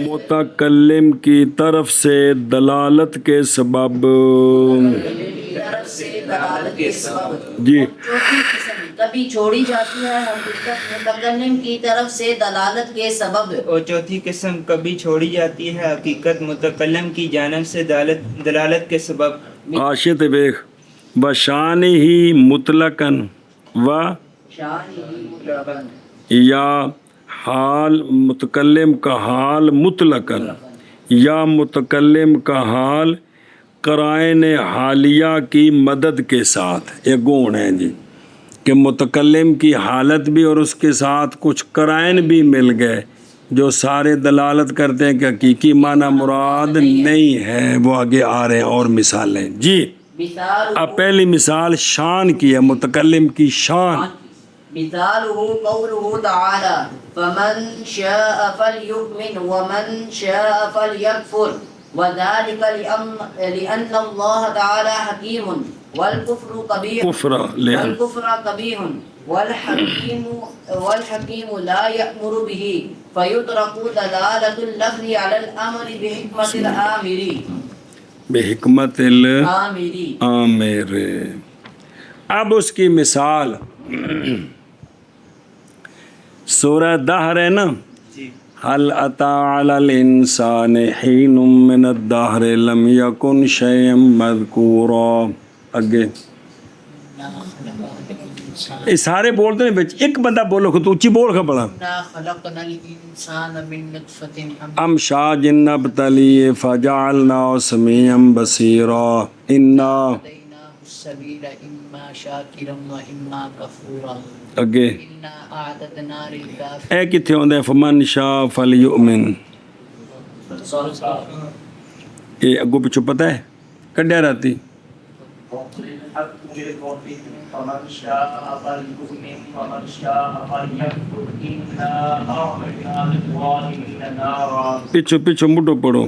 Speaker 1: متکلم کی طرف سے دلالت کے سبب. جی
Speaker 2: چوتھی قسم کبھی چھوڑی جاتی ہے حقیقت متکلم کی طرف سے دلالت کے سبب.
Speaker 3: اور چوتھی قسم کبھی چھوڑی جاتی ہے حقیقت متکلم کی جانب سے دلالت کے سبب.
Speaker 1: عاشت بیخ بشان ہی مطلقاً و یا حال متکلم کا حال مطلقاً یا متکلم کا حال قرائن حالیہ کی مدد کے ساتھ. یہ گون ہے جی کہ متکلم کی حالت بھی اور اس کے ساتھ کچھ قرائن بھی مل گئے جو سارے دلالت کرتے ہیں کہ حقیقی معنی مراد نہیں ہے. وہ آگے آ رہے ہیں اور مثالیں. جی اب پہلی مثال شان کی ہے، متکلم کی شان.
Speaker 2: مثالہ قولہ تعالی فمن شاء فلیؤمن ومن شاء فلیکفر وذلک لأن اللہ تعالی حکیم والکفر قبیح والحکیم لا یأمر به فیترک دلالت اللفظ علی الامر بحکمت الآمری.
Speaker 1: بحکمت العامر. اب اس کی مثال سورہ دہر ہے نا. هل أتى على الإنسان حين من الدهر لم يكن شيئا مذكورا. اگے یہ سارے بولتے ہیں بچ ایک بندہ بولو کہ تو اچھی بول کا بڑا.
Speaker 2: خلقنا الانسان من نطفة
Speaker 1: امشاج نبتلی فجعلنا سمیعا بصیرا انا
Speaker 2: هديناه السبيل اما شاكرا واما كفورا.
Speaker 1: اگے
Speaker 2: انا اعتدنا للكافرين.
Speaker 1: اے کتنے ہوندے فمن شاء فلیؤمن. یہ اگو پچھو پتہ ہے کڈیا رہتی.
Speaker 4: فمن شاء فليؤمن ومن شاء فليكفر إنا أعطينا للظالمين نارا.
Speaker 1: پچھو مڈو پڑھو.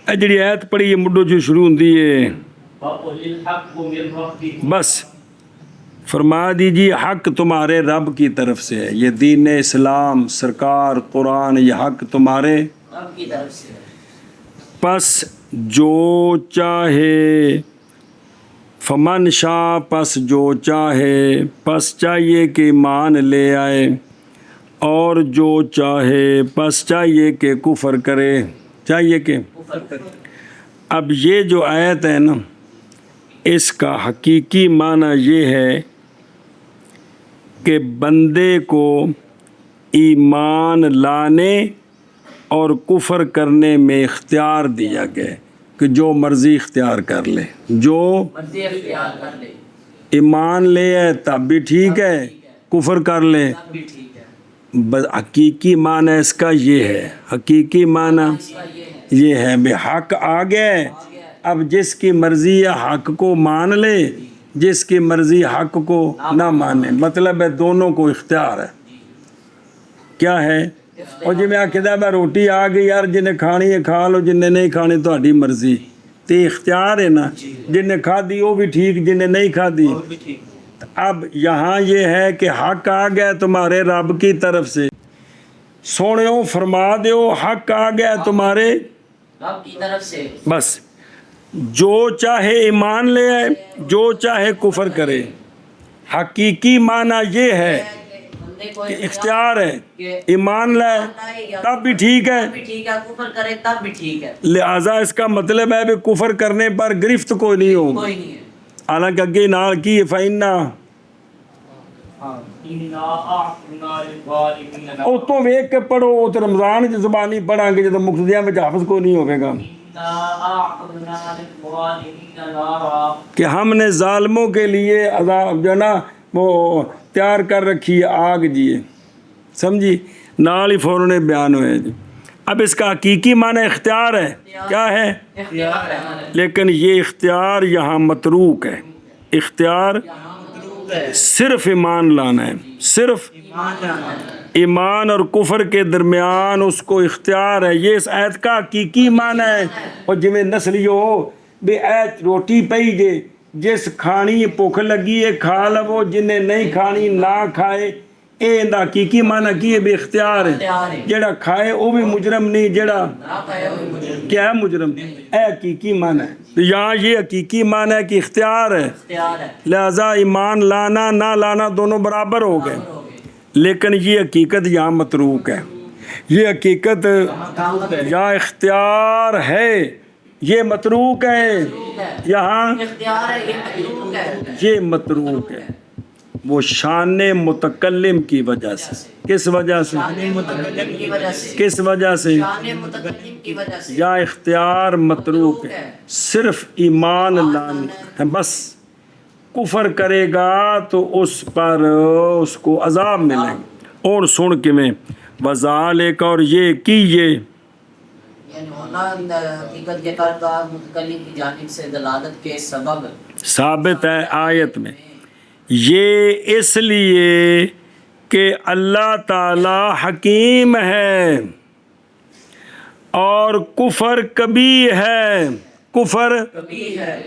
Speaker 1: اے جڑی آیت پڑھی یہ مڈو جو شروع ہوندی ہے
Speaker 4: وقل الحق من ربكم.
Speaker 1: بس فرما دیجیے حق تمہارے رب کی طرف سے ہے. یہ دین اسلام سرکار قرآن یہ حق تمہارے
Speaker 2: رب کی طرف سے.
Speaker 1: پس جو چاہے فمن شاء پس جو چاہے پس چاہیے کہ ایمان لے آئے اور جو چاہے پس چاہیے کہ کفر کرے. چاہیے کہ اب یہ جو آیت ہے نا اس کا حقیقی معنی یہ ہے کہ بندے کو ایمان لانے اور کفر کرنے میں اختیار دیا گیا کہ جو مرضی اختیار کر لے. جو
Speaker 2: مرضی اختیار کر لے.
Speaker 1: ایمان لے ہے تب بھی ٹھیک ہے، کفر کر لے
Speaker 2: تب بھی ٹھیک ہے.
Speaker 1: حقیقی معنی اس کا یہ ہے. حقیقی معنی
Speaker 2: اس کا یہ ہے
Speaker 1: یہ ہے بے حق آ گئے. اب جس کی مرضی ہے حق کو مان لے، جس کی مرضی حق کو نہ مانے. مطلب ہے دونوں کو اختیار ہے. کیا ہے؟ اور جی میں آخدا میں روٹی آ گئی یار جنہیں کھانی ہے کھا لو، جنہیں نہیں کھانی تہاڈی مرضی. تے اختیار ہے نا. جنہیں کھا دی وہ بھی ٹھیک، جنہیں نہیں کھا دی. اب یہاں یہ ہے کہ حق آ گیا تمہارے رب کی طرف سے. سونیو فرما دیو حق آ گیا تمہارے
Speaker 2: رب کی طرف سے.
Speaker 1: بس جو چاہے ایمان لے آئے، جو چاہے کفر کرے. حقیقی معنی یہ ہے
Speaker 2: بندے کو
Speaker 1: کہ اختیار ہے، ایمان لائے تب بھی ٹھیک ہے،
Speaker 2: بھی ٹھیک ہے، کفر کرے تب بھی ٹھیک ہے.
Speaker 1: لہٰذا اس کا مطلب ہے کہ کفر کرنے پر گرفت کوئی نہیں ہوگی.
Speaker 2: کوئی نہیں ہے.
Speaker 1: حالانکہ اگے نال کی فائنہ
Speaker 4: إنا أعطنا للظالمين نارا
Speaker 1: ਉਤੋਂ ਵੇਖ ਕੇ ਪੜੋ, ਉਹ ਤੇ ਰਮਜ਼ਾਨ ਦੀ ਜ਼ੁਬਾਨੀ ਪੜਾਂਗੇ ਜਦੋਂ ਮੁਕਤਦਿਆਂ ਵਿੱਚ ਹਾਫਿਜ਼ ਕੋਈ ਨਹੀਂ ਹੋਵੇਗਾ
Speaker 4: إنا أعطنا للظالمين نارا
Speaker 1: کہ ہم نے ظالموں کے لیے عذاب جو نا وہ تیار کر رکھی ہے آگ جی سمجھی نال ہی فوراً بیان ہوئے جی اب اس کا حقیقی معنی اختیار ہے کیا ہے
Speaker 2: اختیار ہے
Speaker 1: لیکن یہ اختیار یہاں متروک ہے اختیار صرف ایمان لانا ہے صرف ایمان اور کفر کے درمیان اس کو اختیار ہے یہ اس آیت کا حقیقی معنی ہے اور جویں نسلیو بھی ایت روٹی پئی جے جس کھانی بھوک لگی ہے کھا لو جنہیں نہیں کھانی نہ کھائے اے دا حقیقی معنی کی ہے بے اختیار ہے جڑا کھائے وہ بھی مجرم نہیں جڑا کیا ہے مجرم اے حقیقی معنی ہے یہاں یہ حقیقی معنی ہے کہ اختیار ہے لہذا ایمان لانا نہ لانا دونوں برابر ہو گئے لیکن یہ حقیقت یہاں متروک ہے یہ حقیقت یہاں اختیار ہے یہ متروک ہے یہاں
Speaker 2: اختیار ہے یہ متروک ہے
Speaker 1: یہ متروک ہے وہ شان متکلم کی وجہ سے کس وجہ سے
Speaker 2: متکلم کی وجہ سے
Speaker 1: کس وجہ سے
Speaker 2: شان متکلم کی وجہ سے
Speaker 1: یا اختیار متروک ہے صرف ایمان لانا ہے بس کفر کرے گا تو اس پر اس کو عذاب ملے گا اور سن کے میں وذالک اور یہ کیجئے
Speaker 2: یعنی ہونا حقیقت کے کردار متکلم کی جانب سے دلالت کے سبب
Speaker 1: ثابت ہے آیت میں یہ اس لیے کہ اللہ تعالی حکیم ہے اور کفر کبھی ہے کفر
Speaker 2: کبھی ہے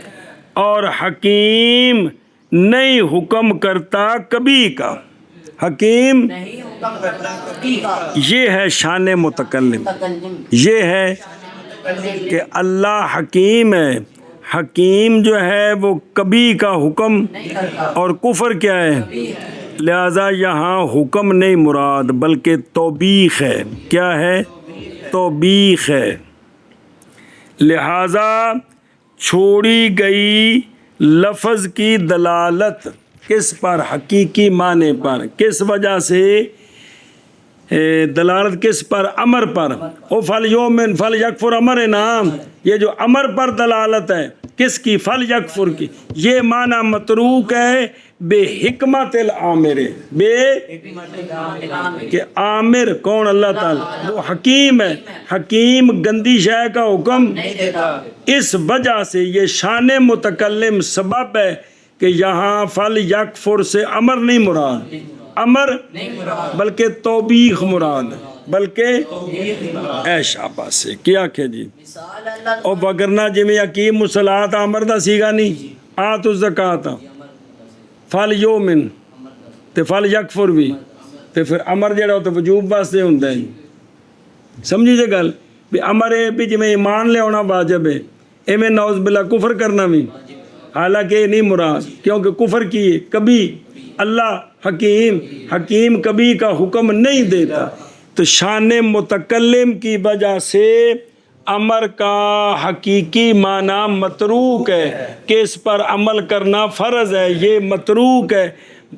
Speaker 1: اور حکیم نہیں حکم کرتا کبھی کا حکیم
Speaker 2: نہیں حکم کرتا کبھی کا
Speaker 1: یہ ہے شان متکلم
Speaker 2: متکلم
Speaker 1: یہ ہے کہ اللہ حکیم ہے حکیم جو ہے وہ کبھی کا حکم
Speaker 2: نہیں کرتا
Speaker 1: اور کفر کیا ہے لہذا یہاں حکم نہیں مراد بلکہ توبیخ ہے کیا ہے توبیخ ہے لہذا چھوڑی گئی لفظ کی دلالت کس پر حقیقی معنی پر کس وجہ سے دلالت کس پر امر پر او فل یومن فل یکفر امر ہے نا یہ جو امر پر دلالت ہے کس کی فل یکفر کی یہ معنی متروک ہے بے حکمت العامر بے کہ عامر کون اللہ تعالی وہ حکیم ہے حکیم گندی شے کا حکم
Speaker 2: نہیں دیتا
Speaker 1: اس وجہ سے یہ شان متکلم سبب ہے کہ یہاں فل یکفر سے امر نہیں مراد امر بلکہ توبیخ مراد بلکہ اے شاباش سے کیا کہ جی
Speaker 2: مثال اللہ
Speaker 1: اور وگرنہ جی میں یقیم مسلات امر دا سیگا نہیں آت الزکات فل یومن تے فل یکفر بھی تے پھر امر جڑا ہو تو وجوب واسطے ہوندا ہے سمجھی جے گل بھی امر ہے بھی جی میں ایمان لے آنا واجب ہے ایویں نعوذ باللہ کفر کرنا بھی حالانکہ یہ نہیں مراد کیونکہ کفر کی کبھی اللہ حکیم حکیم کبھی کا حکم نہیں دیتا تو شان متکلم کی وجہ سے امر کا حقیقی معنی متروک ہے کہ اس پر عمل کرنا فرض ہے یہ متروک ہے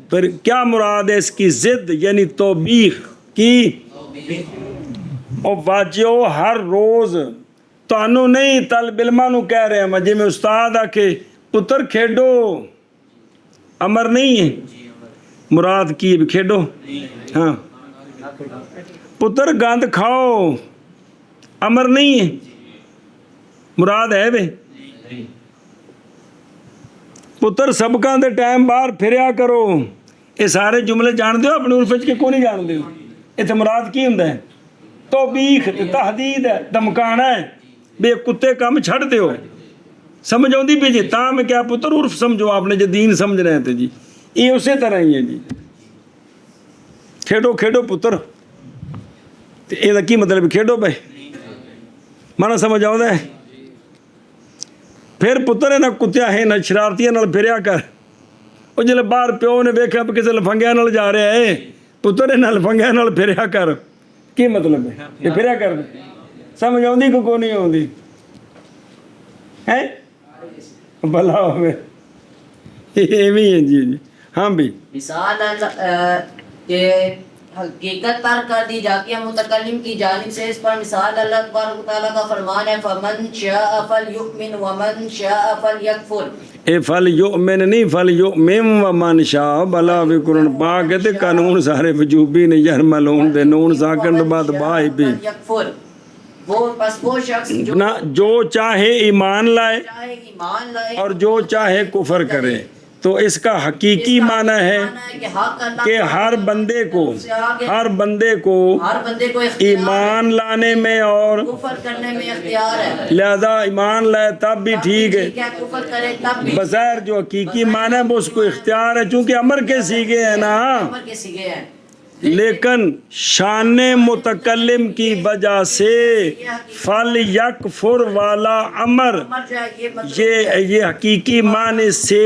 Speaker 1: پھر کیا مراد ہے اس کی ضد یعنی توبیخ کی اور واجو ہر روز تانوں نہیں طالب علماں نو کہہ رہے ہیں جی میں استاد آ کے پتر کھیڈو امر نہیں ہے مراد کی بھی کھیڈو ہاں پتر گند کھاؤ امر نہیں ہے مراد ہے بے پتر سبقاں دے ٹائم باہر پھریا کرو یہ سارے جملے جان دیو اپنے عرف کے کو نہیں جان دیو اتنے مراد کی ہوندا ہے توبیخ تحدید ہے دمکانا ہے بے کتے کام چھڑ دیو سمجھ آؤں بھی جی تاں میں کیا پتر عرف سمجھو آپ نے جو دین سمجھ رہے تھے جی یہ اسی طرح ہی ہے جی کھیڈو کھیڈو پتر یہ کی مطلب کھیڈو بھائی مانا سمجھ آؤں ہے پھر پتر ہے نہ کتیا ہے نہ شرارتیاں نال پھریا کر وہ جلے باہر پیو نے ویکھیا بھی کسی لفنگیا نال جا رہا ہے پتر ہے نہ لفنگیا نال پھریا کر کی مطلب ہے یہ پھریا کر سمجھ آؤں کو نہیں آؤں ہے بھلا ہوئے ایویں ہے جی ہاں بھی
Speaker 2: مثال کہ حقیقت ترک کر دی جاتی ہے متکلم کی جانب سے. اس پر مثال اللہ تبارک و تعالیٰ کا فرمان ہے فمن شاء فلیؤمن ومن شاء فلیکفر.
Speaker 1: اے فل یؤمن نہیں فل یؤمن ومن شاء بلا بھی قرآن پاک ہے تے قانون سارے وجوبی نے یرملون دے نون ساکن بعد بائی بھی
Speaker 2: فلیکفر. وہ پس وہ شخص جو
Speaker 1: نہ جو چاہے ایمان لائے
Speaker 2: چاہے ایمان لائے
Speaker 1: اور جو چاہے کفر کرے. تو اس کا حقیقی معنی ہے
Speaker 2: کہ حق اللہ
Speaker 1: کہ ہر بندے کو
Speaker 2: ہر بندے کو اختیار
Speaker 1: ایمان لانے میں اور
Speaker 2: کفر کرنے میں اختیار ہے.
Speaker 1: لہذا ایمان لائے تب بھی ٹھیک ہے
Speaker 2: کیا کفر کرے تب بھی
Speaker 1: بظاہر جو حقیقی معنی ہے وہ اس کو اختیار ہے چونکہ امر کے سیگے ہیں نا.
Speaker 2: عمر کے سیگے ہیں.
Speaker 1: لیکن شان متکلم کی وجہ سے فل یکفر والا امر
Speaker 2: عمر جو ہے یہ مطلب
Speaker 1: یہ حقیقی معنی سے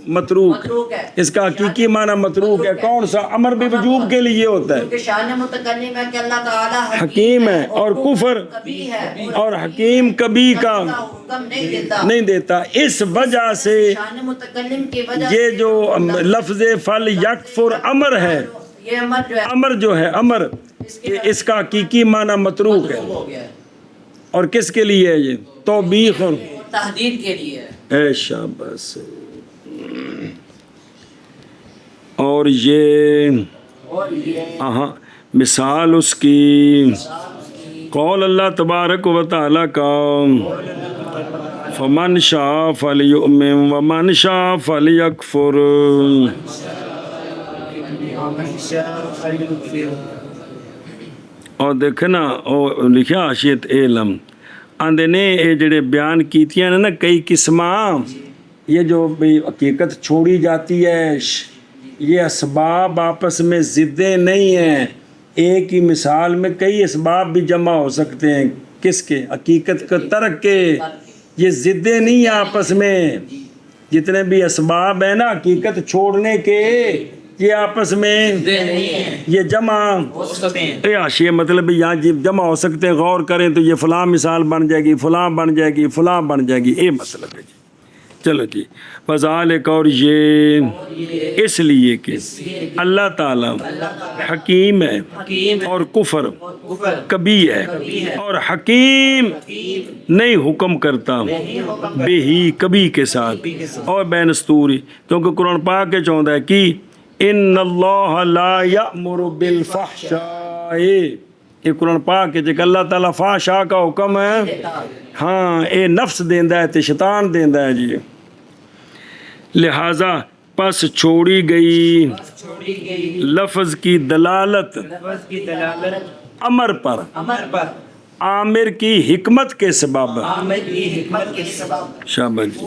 Speaker 1: متروک
Speaker 2: متروک ہے.
Speaker 1: اس کا حقیقی معنی متروک ہے. کون سا امر بھی وجوب کے لیے ہوتا ہے
Speaker 2: کیونکہ شان متکلم ہے کہ اللہ تعالیٰ
Speaker 1: حکیم ہے اور کفر
Speaker 2: کبھی ہے
Speaker 1: اور حکیم کبھی کا
Speaker 2: حکم نہیں دیتا.
Speaker 1: نہیں دیتا. اس وجہ سے
Speaker 2: شان متکلم کی وجہ
Speaker 1: یہ جو لفظ فل یکفر امر ہے
Speaker 2: یہ عمر جو ہے
Speaker 1: امر جو ہے امر اس کا حقیقی معنی متروک ہے.
Speaker 2: ہو گیا ہے.
Speaker 1: اور کس کے لیے ہے یہ توبیخ اور
Speaker 2: تحدید کے لیے ہے.
Speaker 1: اے شاباش. اور یہ
Speaker 2: اور یہ
Speaker 1: ہاں مثال اس کی قول اللہ تبارک و تعالی کا فمن شاء فلیؤمن ومن شاء فلیکفر. اور دیکھے نا وہ لکھا حاشیت علم آندے نے یہ جڑے بیان کیتیاں نے نا کئی قسماں یہ جو بھی حقیقت چھوڑی جاتی ہے یہ اسباب آپس میں ضدیں نہیں ہیں. ایک ہی مثال میں کئی اسباب بھی جمع ہو سکتے ہیں. کس کے حقیقت کا ترک کے. یہ ضدیں نہیں ہیں آپس میں. جتنے بھی اسباب ہیں نا حقیقت چھوڑنے کے یہ آپس میں یہ جمع اے حاشیے مطلب یہاں جمع ہو سکتے ہیں. غور کریں تو یہ فلاں مثال بن جائے گی فلاں بن جائے گی فلاں بن جائے گی. یہ مطلب ہے جی. چلو جی فذالک اور یہ اس لیے کہ اللہ تعالیٰ حکیم ہے اور کفر کبھی ہے اور حکیم نہیں حکم کرتا بے ہی کبھی کے ساتھ اور بے نستوری. کیونکہ قرآن پاک کے چاہتا ہے کہ ان اللہ لا یأمر بالفحشاء. یہ قرآن پاک ہے کہ اللہ تعالیٰ فحشاء کا حکم ہے ہاں اے نفس دیندا ہے تے شیطان دیندا ہے جی. لہذا پس چھوڑی گئی لفظ کی دلالت امر پر عامر کی حکمت کے سبب. شاباش جی.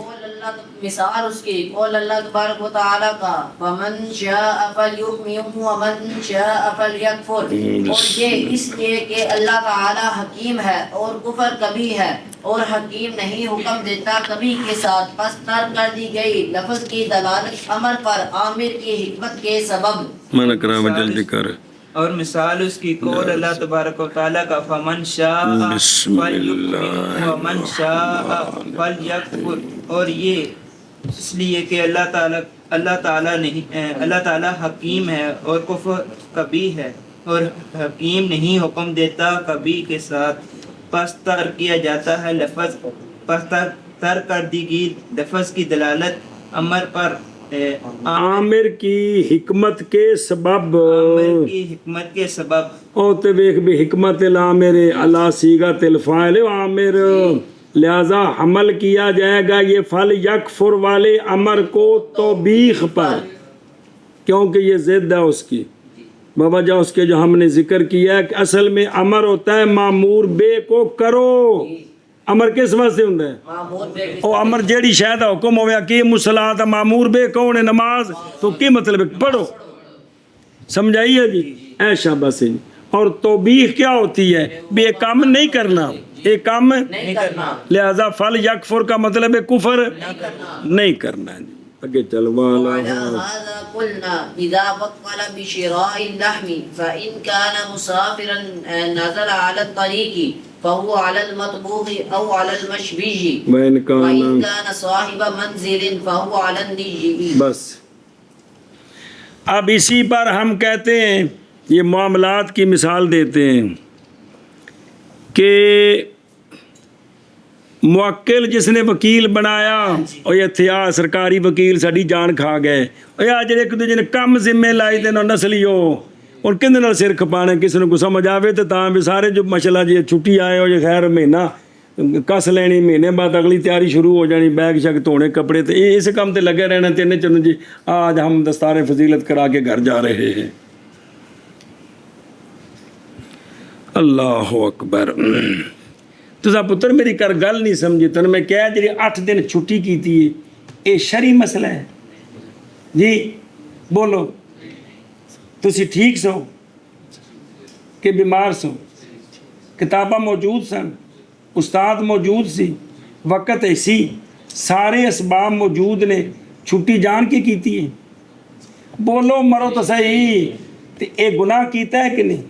Speaker 2: مثال اس کی قول اللہ تبارک و تعالیٰ کا فمن شاء فلیؤمن ومن شاء فلیکفر. اور یہ اس لیے کہ اللہ تعالیٰ حکیم ہے اور کفر کبھی ہے اور حکیم نہیں حکم دیتا کبھی کے ساتھ. پس ترک کر دی گئی لفظ کی دلالت امر پر عامر کی حکمت کے سبب.
Speaker 1: من کرام جلدی کر.
Speaker 3: اور مثال اس کی قول اللہ تبارک و تعالیٰ کا فمن شاء فلیؤمن ومن شاء فلیکفر. اور یہ اس لیے کہ اللہ تعالیٰ حکیم ہے اور کفر کبھی ہے اور حکیم نہیں حکم دیتا کبھی کے ساتھ. پس ترک کیا جاتا ہے لفظ پس ترک کر دی گئی لفظ کی دلالت امر پر
Speaker 1: عامر کی حکمت کے سبب.
Speaker 3: عامر کی حکمت کے سبب.
Speaker 1: او تے ویکھ بھی حکمت العامر اللہ صیغۃ الفاعل عامر. لہذا حمل کیا جائے گا یہ فل یکفر والے امر کو توبیخ پر کیونکہ یہ ضد ہے اس کی. بوجہ اس کے جو ہم نے ذکر کیا ہے کہ اصل میں امر ہوتا ہے مامور بے کو کرو. امر کس واسطے ہوتا ہے او امر جیڑی شاید حکم ہویا کہ مصلاۃ مامور بے کون ہے نماز تو کی مطلب ہے پڑھو. سمجھائیے جی. اے شاباش. اور توبیخ کیا ہوتی ہے بے کام نہیں کرنا ایک کام
Speaker 2: نہیں کرنا.
Speaker 1: لہذا فل یکفر کا مطلب ہے کفر نہیں کرنا. اگے چل والا
Speaker 2: هذا قلنا اذا بطل بشراء اللحم فان كان مسافرا نزل على الطريق فهو على المطبوخ او على المشوي
Speaker 1: وان
Speaker 2: كان صاحب منزل فهو على النجي.
Speaker 1: بس اب اسی پر ہم کہتے ہیں، یہ معاملات کی مثال دیتے ہیں کہ موکل جس نے وکیل بنایا اور یہ تھیا سرکاری وکیل ساری جان کھا گئے، اور آ جڑے ایک دوجے نے کم ذمے لائی دے نسلی ہو اور کہندے نال سر کھپانا، کسی نے کو سمجھ آوے تو تاں بھی سارے جو مسئلہ جی چھٹی آئے ہو جی خیر مہینہ کس لینی، مہینے بعد اگلی تیاری شروع ہو جانی، بیگ شک دھونے کپڑے، تو اس کام تے لگے رہنا تین چلو جی آج ہم دستار فضیلت کرا کے گھر جا رہے ہیں۔ اللہ اکبر۔ تسا پتر میری کر گل نہیں سمجھی، تن میں کہا جی 8 دن چھٹی کیتی ہے یہ شرعی مسئلہ ہے جی، بولو تسی ٹھیک سو کہ بیمار سو؟ کتاباں موجود سن، استاد موجود سی، وقت ایسی سارے اسباب موجود نے، چھٹی جان کے کیتی ہے؟ بولو مرو تو صحیح، تے اے گناہ کیتا ہے کہ نہیں؟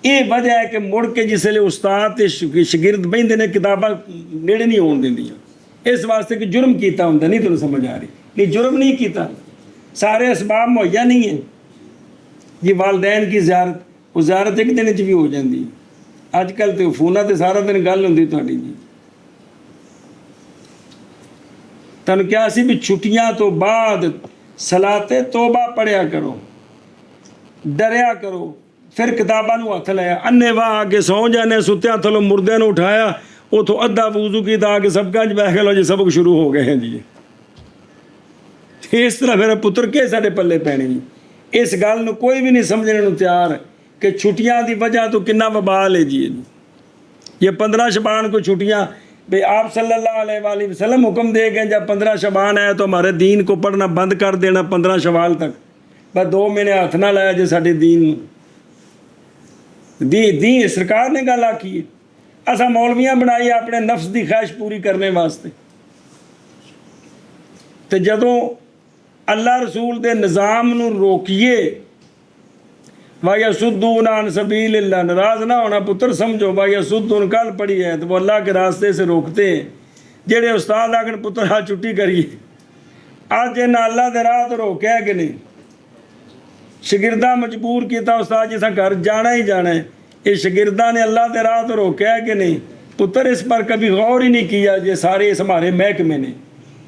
Speaker 1: یہ وجہ ہے کہ مڑ کے جس لئے استاد تے شگرد بہندے نے کتاباں نیڑے نہیں ہون دیندیاں، اس واسطے کہ جرم کیتا ہوں، نہیں تو سمجھ آ رہی، نہیں جرم نہیں کیتا، سارے اسباب مہیا نہیں ہیں۔ یہ والدین کی زیارت، وہ زیارت ایک دن بھی ہو جاندی، اج کل تو فونہ تے سارا دن گل ہوندی تہاڈی جی۔ تن کیا سی بھی چھٹیاں تو بعد صلاۃ توبہ پڑھیا کرو، ڈریا کرو، پھر کتاباں نو ہاتھ لایا، انے واہ آ کے سو جانے، ستیا تھلو مردے نو اٹھایا، اتوں ادھا وضو کیتا آ کے سب کچھ بہ گئے، لو جی سبق شروع ہو گئے ہیں جی۔ اس طرح میرا پتر کے ساڈے پلے پینے جی، اس گل نو کوئی بھی نہیں سمجھنے نو تیار کہ چھٹیاں دی وجہ تو کنا وبال ہے جی۔ یہ 15 شعبان کو چھٹیاں، بھئی آپ صلی اللہ علیہ وآلہ وسلم حکم دے گئے جب 15 شعبان آیا تو ہمارے دین کو پڑھنا بند کر دینا 15 شوال تک، بس 2 مہینے ہاتھ نہ لایا جی ساڈے دین دی سرکار نے گل آکھی ہے، اساں مولویاں بنائی اپنے نفس دی خواہش پوری کرنے واسطے، تو جدوں اللہ رسول دے نظام نو روکیے وَيَصُدُّونَ عَنْ سَبِيلِ اللَّهِ، ناراض نہ ہونا پتر سمجھو، وَيَصُدُّونَ کل پڑھی ہے تو وہ اللہ کے راستے سے روکتے ہیں۔ جڑے استاد آکن پتر آج چھٹی کریے، آج نہ اللہ دے راہ تو روکیا ہے کہ نہیں؟ شگردہ مجبور کیتا استاد جیسا گھر جانا ہی جانا ہے، یہ شگردہ نے اللہ دے راہ تو روکیا ہے کہ نہیں؟ پتر اس پر کبھی غور ہی نہیں کیا، یہ سارے اس ہمارے محکمے نے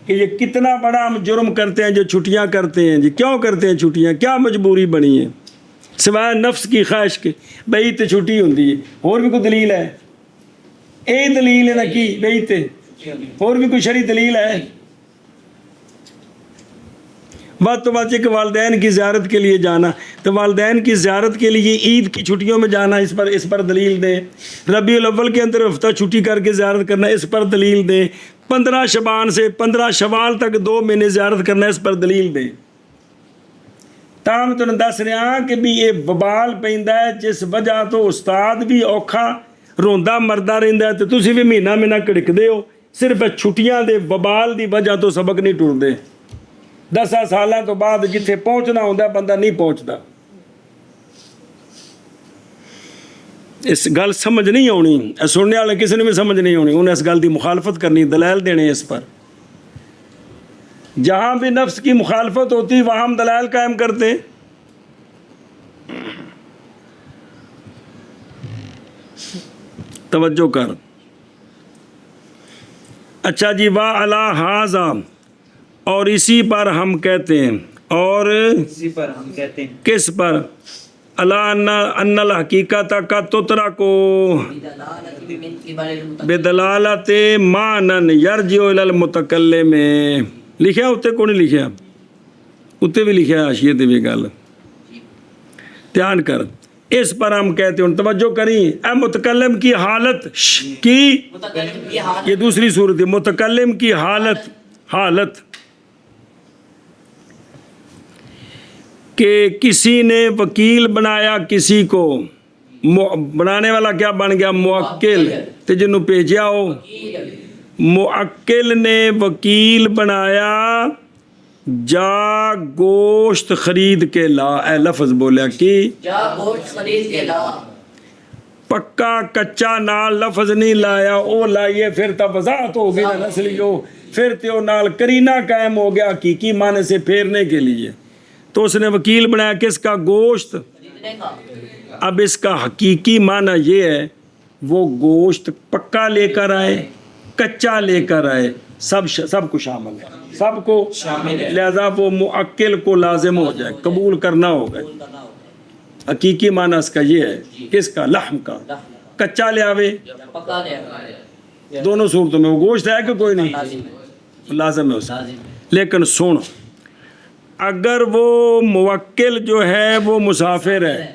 Speaker 1: کہ یہ کتنا بڑا ہم جرم کرتے ہیں جو چھٹیاں کرتے ہیں جی۔ کیوں کرتے ہیں چھٹیاں؟ کیا مجبوری بنی ہے سوائے نفس کی خواہش کے؟ بھئی تے چھٹی ہوندی ہے، اور بھی کوئی دلیل ہے؟ اے دلیل ہے نا کی بھئی تے اور بھی کوئی شرعی دلیل ہے؟ بات تو بات ہے کہ والدین کی زیارت کے لیے جانا، تو والدین کی زیارت کے لیے عید کی چھٹیوں میں جانا، اس پر دلیل دیں۔ ربیع الاول کے اندر ہفتہ چھٹی کر کے زیارت کرنا، اس پر دلیل دیں۔ 15 شعبان سے 15 شوال تک 2 مہینے زیارت کرنا، اس پر دلیل دیں۔ تاہم تو دس رہا کہ بھی یہ وبال پیندا ہے جس وجہ تو استاد بھی اوکھا روندا مردہ رہندا ہے، تو تسی بھی مہینہ مہینہ کڑکدے ہو، صرف چھٹیاں دے وبال دی وجہ تو سبق نہیں ٹردے۔ 10 سالاں تو بعد جتھے پہنچنا ہوندا بندہ نہیں پہنچدا۔ اس گل سمجھ نہیں آنی، سننے والے کسی نے بھی سمجھ نہیں آنی، انہیں اس گل دی مخالفت کرنی، دلائل دینے اس پر۔ جہاں بھی نفس کی مخالفت ہوتی وہاں ہم دلائل قائم کرتے۔ توجہ کر۔ اچھا جی، وَعَلَىٰ هَٰذَا، اور اسی پر ہم کہتے ہیں، اور
Speaker 3: اسی پر ہم کہتے ہیں،
Speaker 1: کس پر؟ أَلَىٰ أَنَّ الْحَقِيقَةَ قَدْ تُتْرَكُ
Speaker 2: بدلالة من قبل المتكلم،
Speaker 1: بدلالت معنن یرجع الی المتکلم۔ لکھیا اتنے کو نہیں لکھیا؟ اتنے بھی لکھیا حاشیے تے بھی گل، دھیان کر۔ اس پر ہم کہتے ہیں، توجہ کریں، اے متکلم کی حالت کی،
Speaker 2: متکلم کی حالت،
Speaker 1: یہ دوسری صورت ہے، متکلم کی حالت کہ کسی نے وکیل بنایا کسی کو، بنانے والا کیا بن گیا؟ موکل، تے جنوں بھیجیا ہو موکل نے وکیل بنایا، جا گوشت خرید کے لا، اے لفظ بولیا کی
Speaker 2: جا گوشت خرید کے لا،
Speaker 1: پکا کچا نال لفظ نہیں لایا، او لائیے پھر تا وضاحت ہو گئی نسلیو، پھر تے او نال کرینہ قائم ہو گیا حقیقی معنی سے پھیرنے کے لیے۔ تو اس نے وکیل بنایا کس کا؟ گوشت.
Speaker 2: خریدنے کا.
Speaker 1: اب اس کا حقیقی معنی یہ ہے وہ گوشت پکا لے کر آئے کچا لے کر آئے سب کو شامل ہے, سب کو شامل ہے, لہذا وہ معقل کو لازم ہو جائے, قبول کرنا ہوگا. حقیقی معنی اس کا یہ ہے کس کا؟ لحم کا. کچا لے آوے
Speaker 2: پکا لے.
Speaker 1: دونوں صورتوں میں وہ گوشت ہے کہ کوئی نہیں, لازم ہے اس کا. لیکن سن, اگر وہ موکل جو ہے وہ مسافر ہے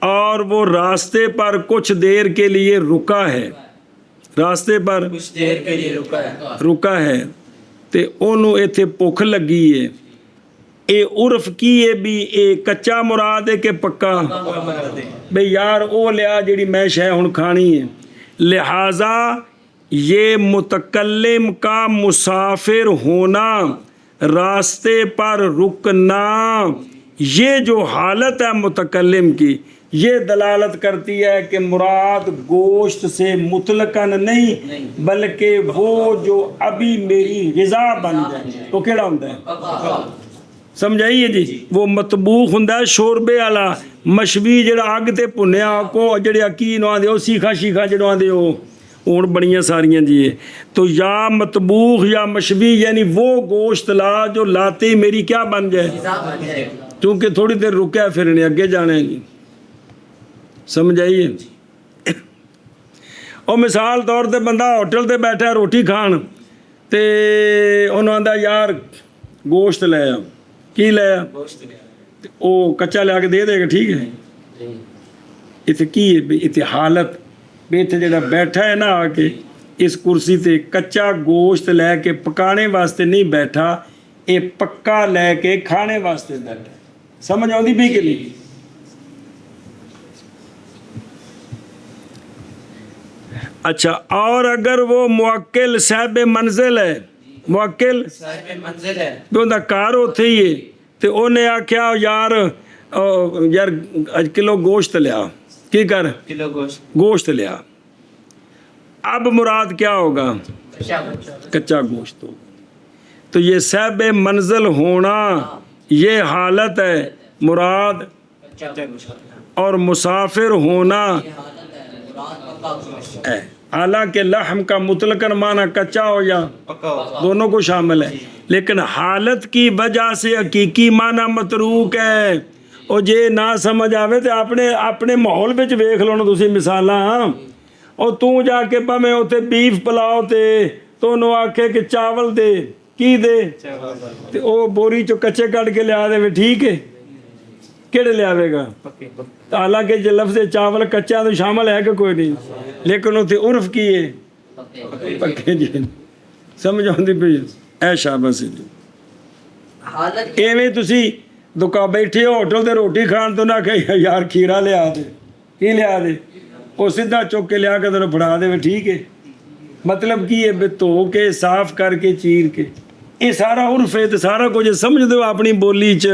Speaker 1: اور وہ راستے پر کچھ دیر کے لیے رکا ہے, راستے پر
Speaker 3: کچھ دیر کے لیے
Speaker 1: رکا ہے تے انہوں ایتھے بھوک لگی ہے, اے عرف کی ہے بھی اے کچا مراد ہے کہ پکا؟ بھئی یار او لیا جڑی میں شے ہن کھانی ہے. لہٰذا یہ متکلم کا مسافر ہونا, راستے پر رکنا, یہ جو حالت ہے متکلم کی, یہ دلالت کرتی ہے کہ مراد گوشت سے مطلقاً نہیں بلکہ وہ جو ابھی میری غذا بن جائے تو کیڑا ہوتا ہے؟ سمجھائیے جی, وہ مطبوخ ہوندا ہے شوربے والا, مشوی جڑا اگ تے بھنیا کو جڑا کی نو آندے او سیکھا شیکھا جڑا آندے او ہن بڑیاں ساریاں جی. تو یا مطبوخ یا مشوی یعنی وہ گوشت لا جو لاتے ہی میری کیا بن جائے, کیونکہ تھوڑی دیر رکیا پھر انہیں اگے جانا ہے جی. سمجھائیے. اور مثال طور تے بندہ ہوٹل تے بیٹھا روٹی کھان تے انہوں آندا یار گوشت لے آ, کی لے آ؟ او کچا لے کے دے دے گا, ٹھیک ہے. اتنے کی ہے اتنے حالت بھی اتنے جڑا بیٹھا ہے نا آ کے اس کرسی تے کچا گوشت لے کے پکانے واسطے نہیں بیٹھا, اے پکا لے کے کھانے واسطے بیٹھا. سمجھ آؤں بھی کہ نہیں؟ اچھا, اور اگر وہ موکل صاحب منزل ہے, موکل
Speaker 3: صاحب منزل ہے
Speaker 1: بھی انہوں کار ہوتے ہی ہے تو انہیں آکھیا یار کلو گوشت لیا, کی کر
Speaker 3: کلو
Speaker 1: گوشت لیا. اب مراد کیا ہوگا؟ کچا گوشت ہوگا. تو یہ صاحب منزل ہونا یہ حالت ہے مراد, اور مسافر ہونا ہے. حالانکہ لحم کا مطلقاً معنی کچا ہو یا دونوں کو شامل ہے, لیکن حالت کی وجہ سے حقیقی معنی متروک ہے. اور جے نہ سمجھ آوے تو اپنے ماحول وچ ویکھ لو نا تسی مثالاں. اور تو جا کے پاویں اوتھے بیف پلاؤ تے تو انہوں آکھے کہ چاول دے, کی دے تے او بوری چو کچے کٹ کے لیا دے, ٹھیک ہے, کیڑے لے آوے گا؟ حالانکہ جو لفظ چاول کچا تو شامل ہے کہ کوئی نہیں, لیکن اتنے عرف کی ہے پکے جی. سمجھ آتی پی اے شاباش جی. ایویں تسی دکان بیٹھے ہو ہوٹل تے روٹی کھان تو نہ کہ یار کھیرا لیا دے, کی لیا دے, وہ سیدھا چوک کے لیا کے تینوں پڑھا دے, ٹھیک ہے. مطلب کی ہے بے دھو کے صاف کر کے چیر کے, یہ سارا عرف ہے. تو سارا کچھ سمجھ دو اپنی بولی چ,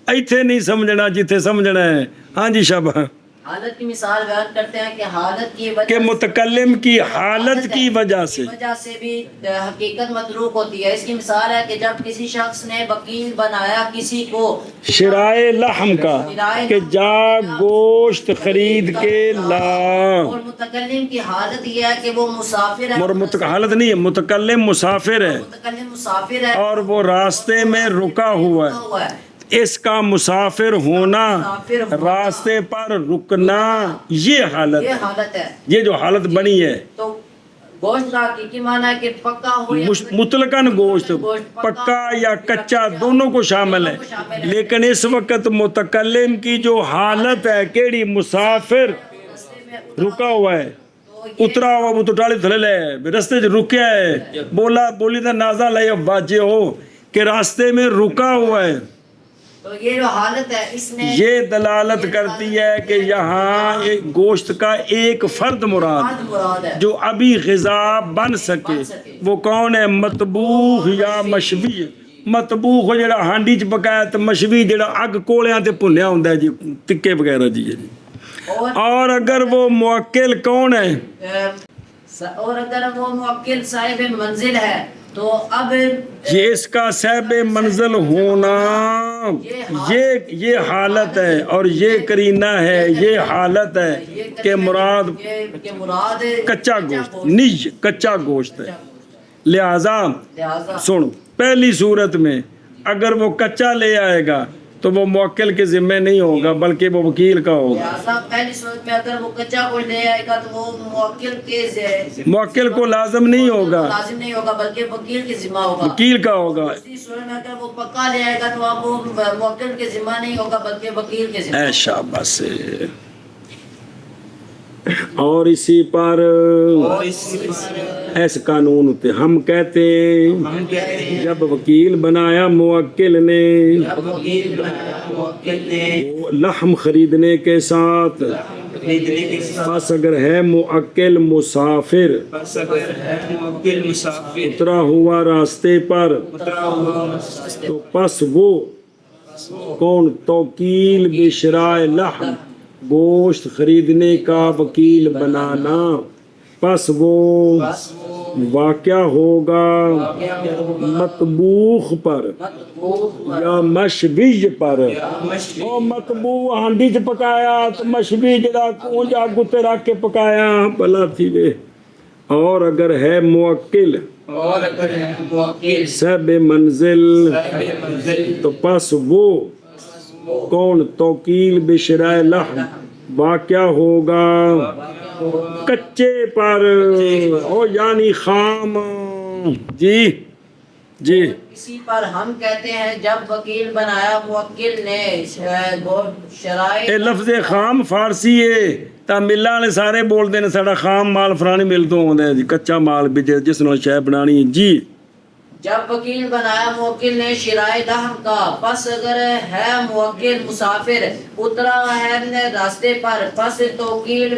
Speaker 1: ایتھے نہیں سمجھنا جتھے سمجھنا ہے. ہاں جی شابہ.
Speaker 2: حالت کی مثال بیان کرتے ہیں کہ حالت کی وجہ
Speaker 1: کہ متکلم کی حالت کی وجہ سے
Speaker 2: بھی حقیقت متروک ہوتی ہے. اس کی مثال ہے کہ جب کسی شخص نے وکیل بنایا کسی کو
Speaker 1: شرائے لحم کا کہ جا گوشت خرید کے لا,
Speaker 2: اور متکلم کی حالت یہ ہے کہ وہ مسافر ہے.
Speaker 1: حالت نہیں ہے, متکلم مسافر ہے,
Speaker 2: متکلم مسافر ہے
Speaker 1: اور وہ راستے میں رکا ہوا ہے. اس کا مسافر ہونا, راستے پر رکنا, یہ حالت
Speaker 2: ہے.
Speaker 1: یہ جو حالت بنی ہے
Speaker 2: تو گوشت کا حقیقی معنی ہے کہ پکا ہو,
Speaker 1: مطلقاً گوشت پکا یا کچا دونوں کو شامل ہے. لیکن اس وقت متکلم کی جو حالت ہے کیڑی, مسافر رکا ہوا ہے, اترا ہوا وہ تو ٹالی تھلے لے رستے رکیا ہے, بولی دا نازا لے واجہ ہو کہ راستے میں رکا ہوا ہے.
Speaker 2: تو یہ جو حالت ہے اس نے
Speaker 1: یہ دلالت کرتی ہے کہ یہاں ایک گوشت کا ایک فرد مراد ہے جو ابھی غذا بن سکے. وہ کون ہے؟ مطبوخ یا مشوی. مطبوخ جڑا ہانڈی چ پکایا تے مشوی جڑا اگ کولیاں تے بھنیا ہوندا ہے جی, ٹکے وغیرہ جی. اور اگر وہ موکل کون ہے؟
Speaker 2: اور اگر وہ موکل صاحب منزل ہے تو اب
Speaker 1: یہ اس کا صاحب منزل ہونا یہ حالت ہے، اور یہ کرینہ ہے، یہ حالت ہے کہ مراد
Speaker 2: کہ مراد
Speaker 1: کچا گوشت، نج کچا گوشت ہے۔ لہذا
Speaker 2: لہذا
Speaker 1: سن، پہلی صورت میں اگر وہ کچا لے آئے گا تو وہ موکل کے ذمہ نہیں ہوگا بلکہ وہ وکیل کا ہوگا۔
Speaker 2: لہذا پہلی صورت میں اگر وہ کچا گوشت لے آئے گا تو وہ موکل کے
Speaker 1: موکل کو لازم نہیں ہوگا،
Speaker 2: لازم نہیں ہوگا بلکہ وکیل کے ذمہ ہوگا۔
Speaker 1: وکیل کا ہوگا۔
Speaker 2: دوسری صورت میں اگر وہ پکا لے آئے گا تو اب وہ موکل کے ذمہ نہیں ہوگا بلکہ وکیل کے ذمہ۔
Speaker 1: اے شاباش۔ اور اسی پر
Speaker 3: اور اسی پر
Speaker 1: ایس قانون تے ہم کہتے ہیں
Speaker 3: ہم کہتے ہیں
Speaker 1: جب وکیل بنایا موکل نے
Speaker 3: جب وکیل بنایا موکل نے
Speaker 1: لحم خریدنے کے ساتھ،
Speaker 3: خریدنے کے ساتھ،
Speaker 1: پس اگر ہے موکل مسافر
Speaker 3: پس اگر ہے موکل مسافر
Speaker 1: اترا ہوا راستے پر،
Speaker 3: اترا ہوا مسافر،
Speaker 1: تو پس وہ کون توکیل بشرائے لحم، گوشت خریدنے کا وکیل بنانا، پس وہ واقع ہوگا مطبوخ پر یا مشویج پر۔ او مطبوع ہانڈی چ پکایا تو مشوی جڑا کونج اگ تے رکھ کے پکایا بلا تھی وے۔ اور اگر ہے موکل
Speaker 3: اور اگر ہے موکل
Speaker 1: صاحب منزل،
Speaker 3: صاحب منزل،
Speaker 1: تو پس وہ کون توکیل بشرائے لحم واقع ہوگا کچے پر، او یعنی خام۔ جی جی
Speaker 2: اسی پر ہم کہتے ہیں جب وکیل بنایا موکل نے شرائط
Speaker 1: اے لفظ خام فارسی ہے، تا ملا والے سارے بولتے ہیں ساڈا خام مال فلانی مل تو آਉਂਦਾ ہے جی، کچا مال بھی جس نال شے بنانی ہے۔ جی
Speaker 2: جب وکیل بنایا موکل نے شرائع لحم کا، پس اگر ہے موکل مسافر اترا ہے راستے پر، پس توکیل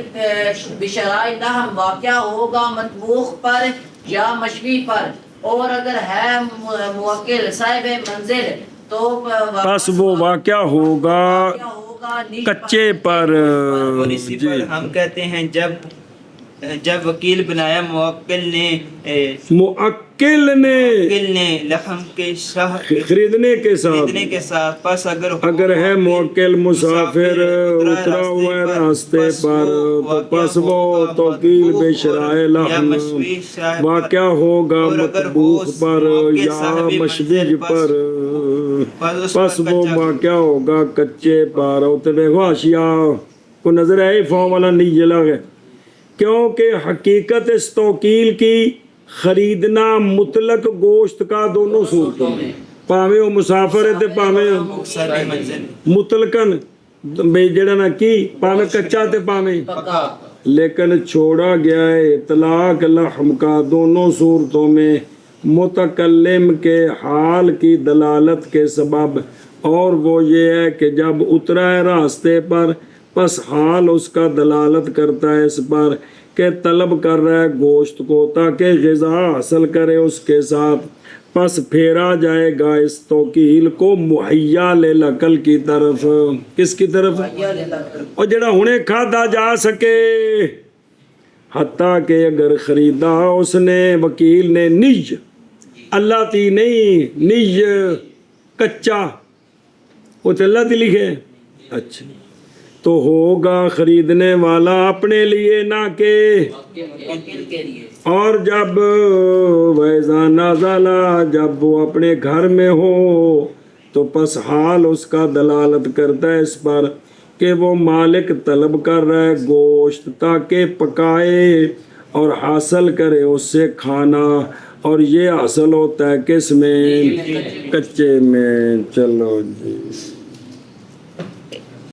Speaker 2: بشرائع لحم واقع ہوگا مطبوخ پر یا مشوی پر۔ اور اگر ہے موکل صاحب منزل تو
Speaker 1: پس وہ واقع ہوگا کچے پر۔
Speaker 3: اور اسی پر ہم کہتے ہیں جب وکیل بنایا موکل نے لحم کے
Speaker 1: خریدنے کے
Speaker 3: خریدنے
Speaker 1: ساتھ،
Speaker 3: کے ساتھ، پس
Speaker 1: اگر ہے موکل مسافر اترا ہوا ہے راستے پر، تو پس وہ توکیل بشرائے لحم واقع ہوگا مطبوخ پر یا مشویج پر، پس وہ واقع ہوگا کچے پر۔ تے دیکھو آشیا کو نظر ہے فارم والا نہیں جلا ہے، کیونکہ حقیقت اس توکیل کی خریدنا مطلق گوشت کا دونوں صورتوں میں، پاویں وہ مسافر ہے تے پاویں
Speaker 3: صاحب منزل
Speaker 1: مطلقاً بے جڑا نا کی پاویں کچا تے پاویں
Speaker 2: پکا۔
Speaker 1: لیکن چھوڑا گیا ہے اطلاق لحم کا دونوں صورتوں میں متکلم کے حال کی دلالت کے سبب، اور وہ یہ ہے کہ جب اترا ہے راستے پر، پس حال اس کا دلالت کرتا ہے اس پر کہ طلب کر رہا ہے گوشت کو تاکہ غذا حاصل کرے اس کے ساتھ، پس پھیرا جائے گا اس توکیل کو مہیا للعقل کی طرف۔ کس کی طرف؟ اور جڑا ہنے کھادا جا سکے، حتیٰ کہ اگر خریدا اس نے وکیل نے نج اللہ تی نہیں، نج کچا وہ تو اللہ تی لکھے، اچھا تو ہوگا خریدنے والا اپنے لیے نہ کہ،
Speaker 2: وکیل کے لیے۔
Speaker 1: اور جب ویزا نازلہ جب وہ اپنے گھر میں ہو تو پس حال اس کا دلالت کرتا ہے اس پر کہ وہ مالک طلب کر رہا ہے گوشت تاکہ پکائے اور حاصل کرے اس سے کھانا، اور یہ حاصل ہوتا ہے کس میں؟ کچے میں۔ چلو جی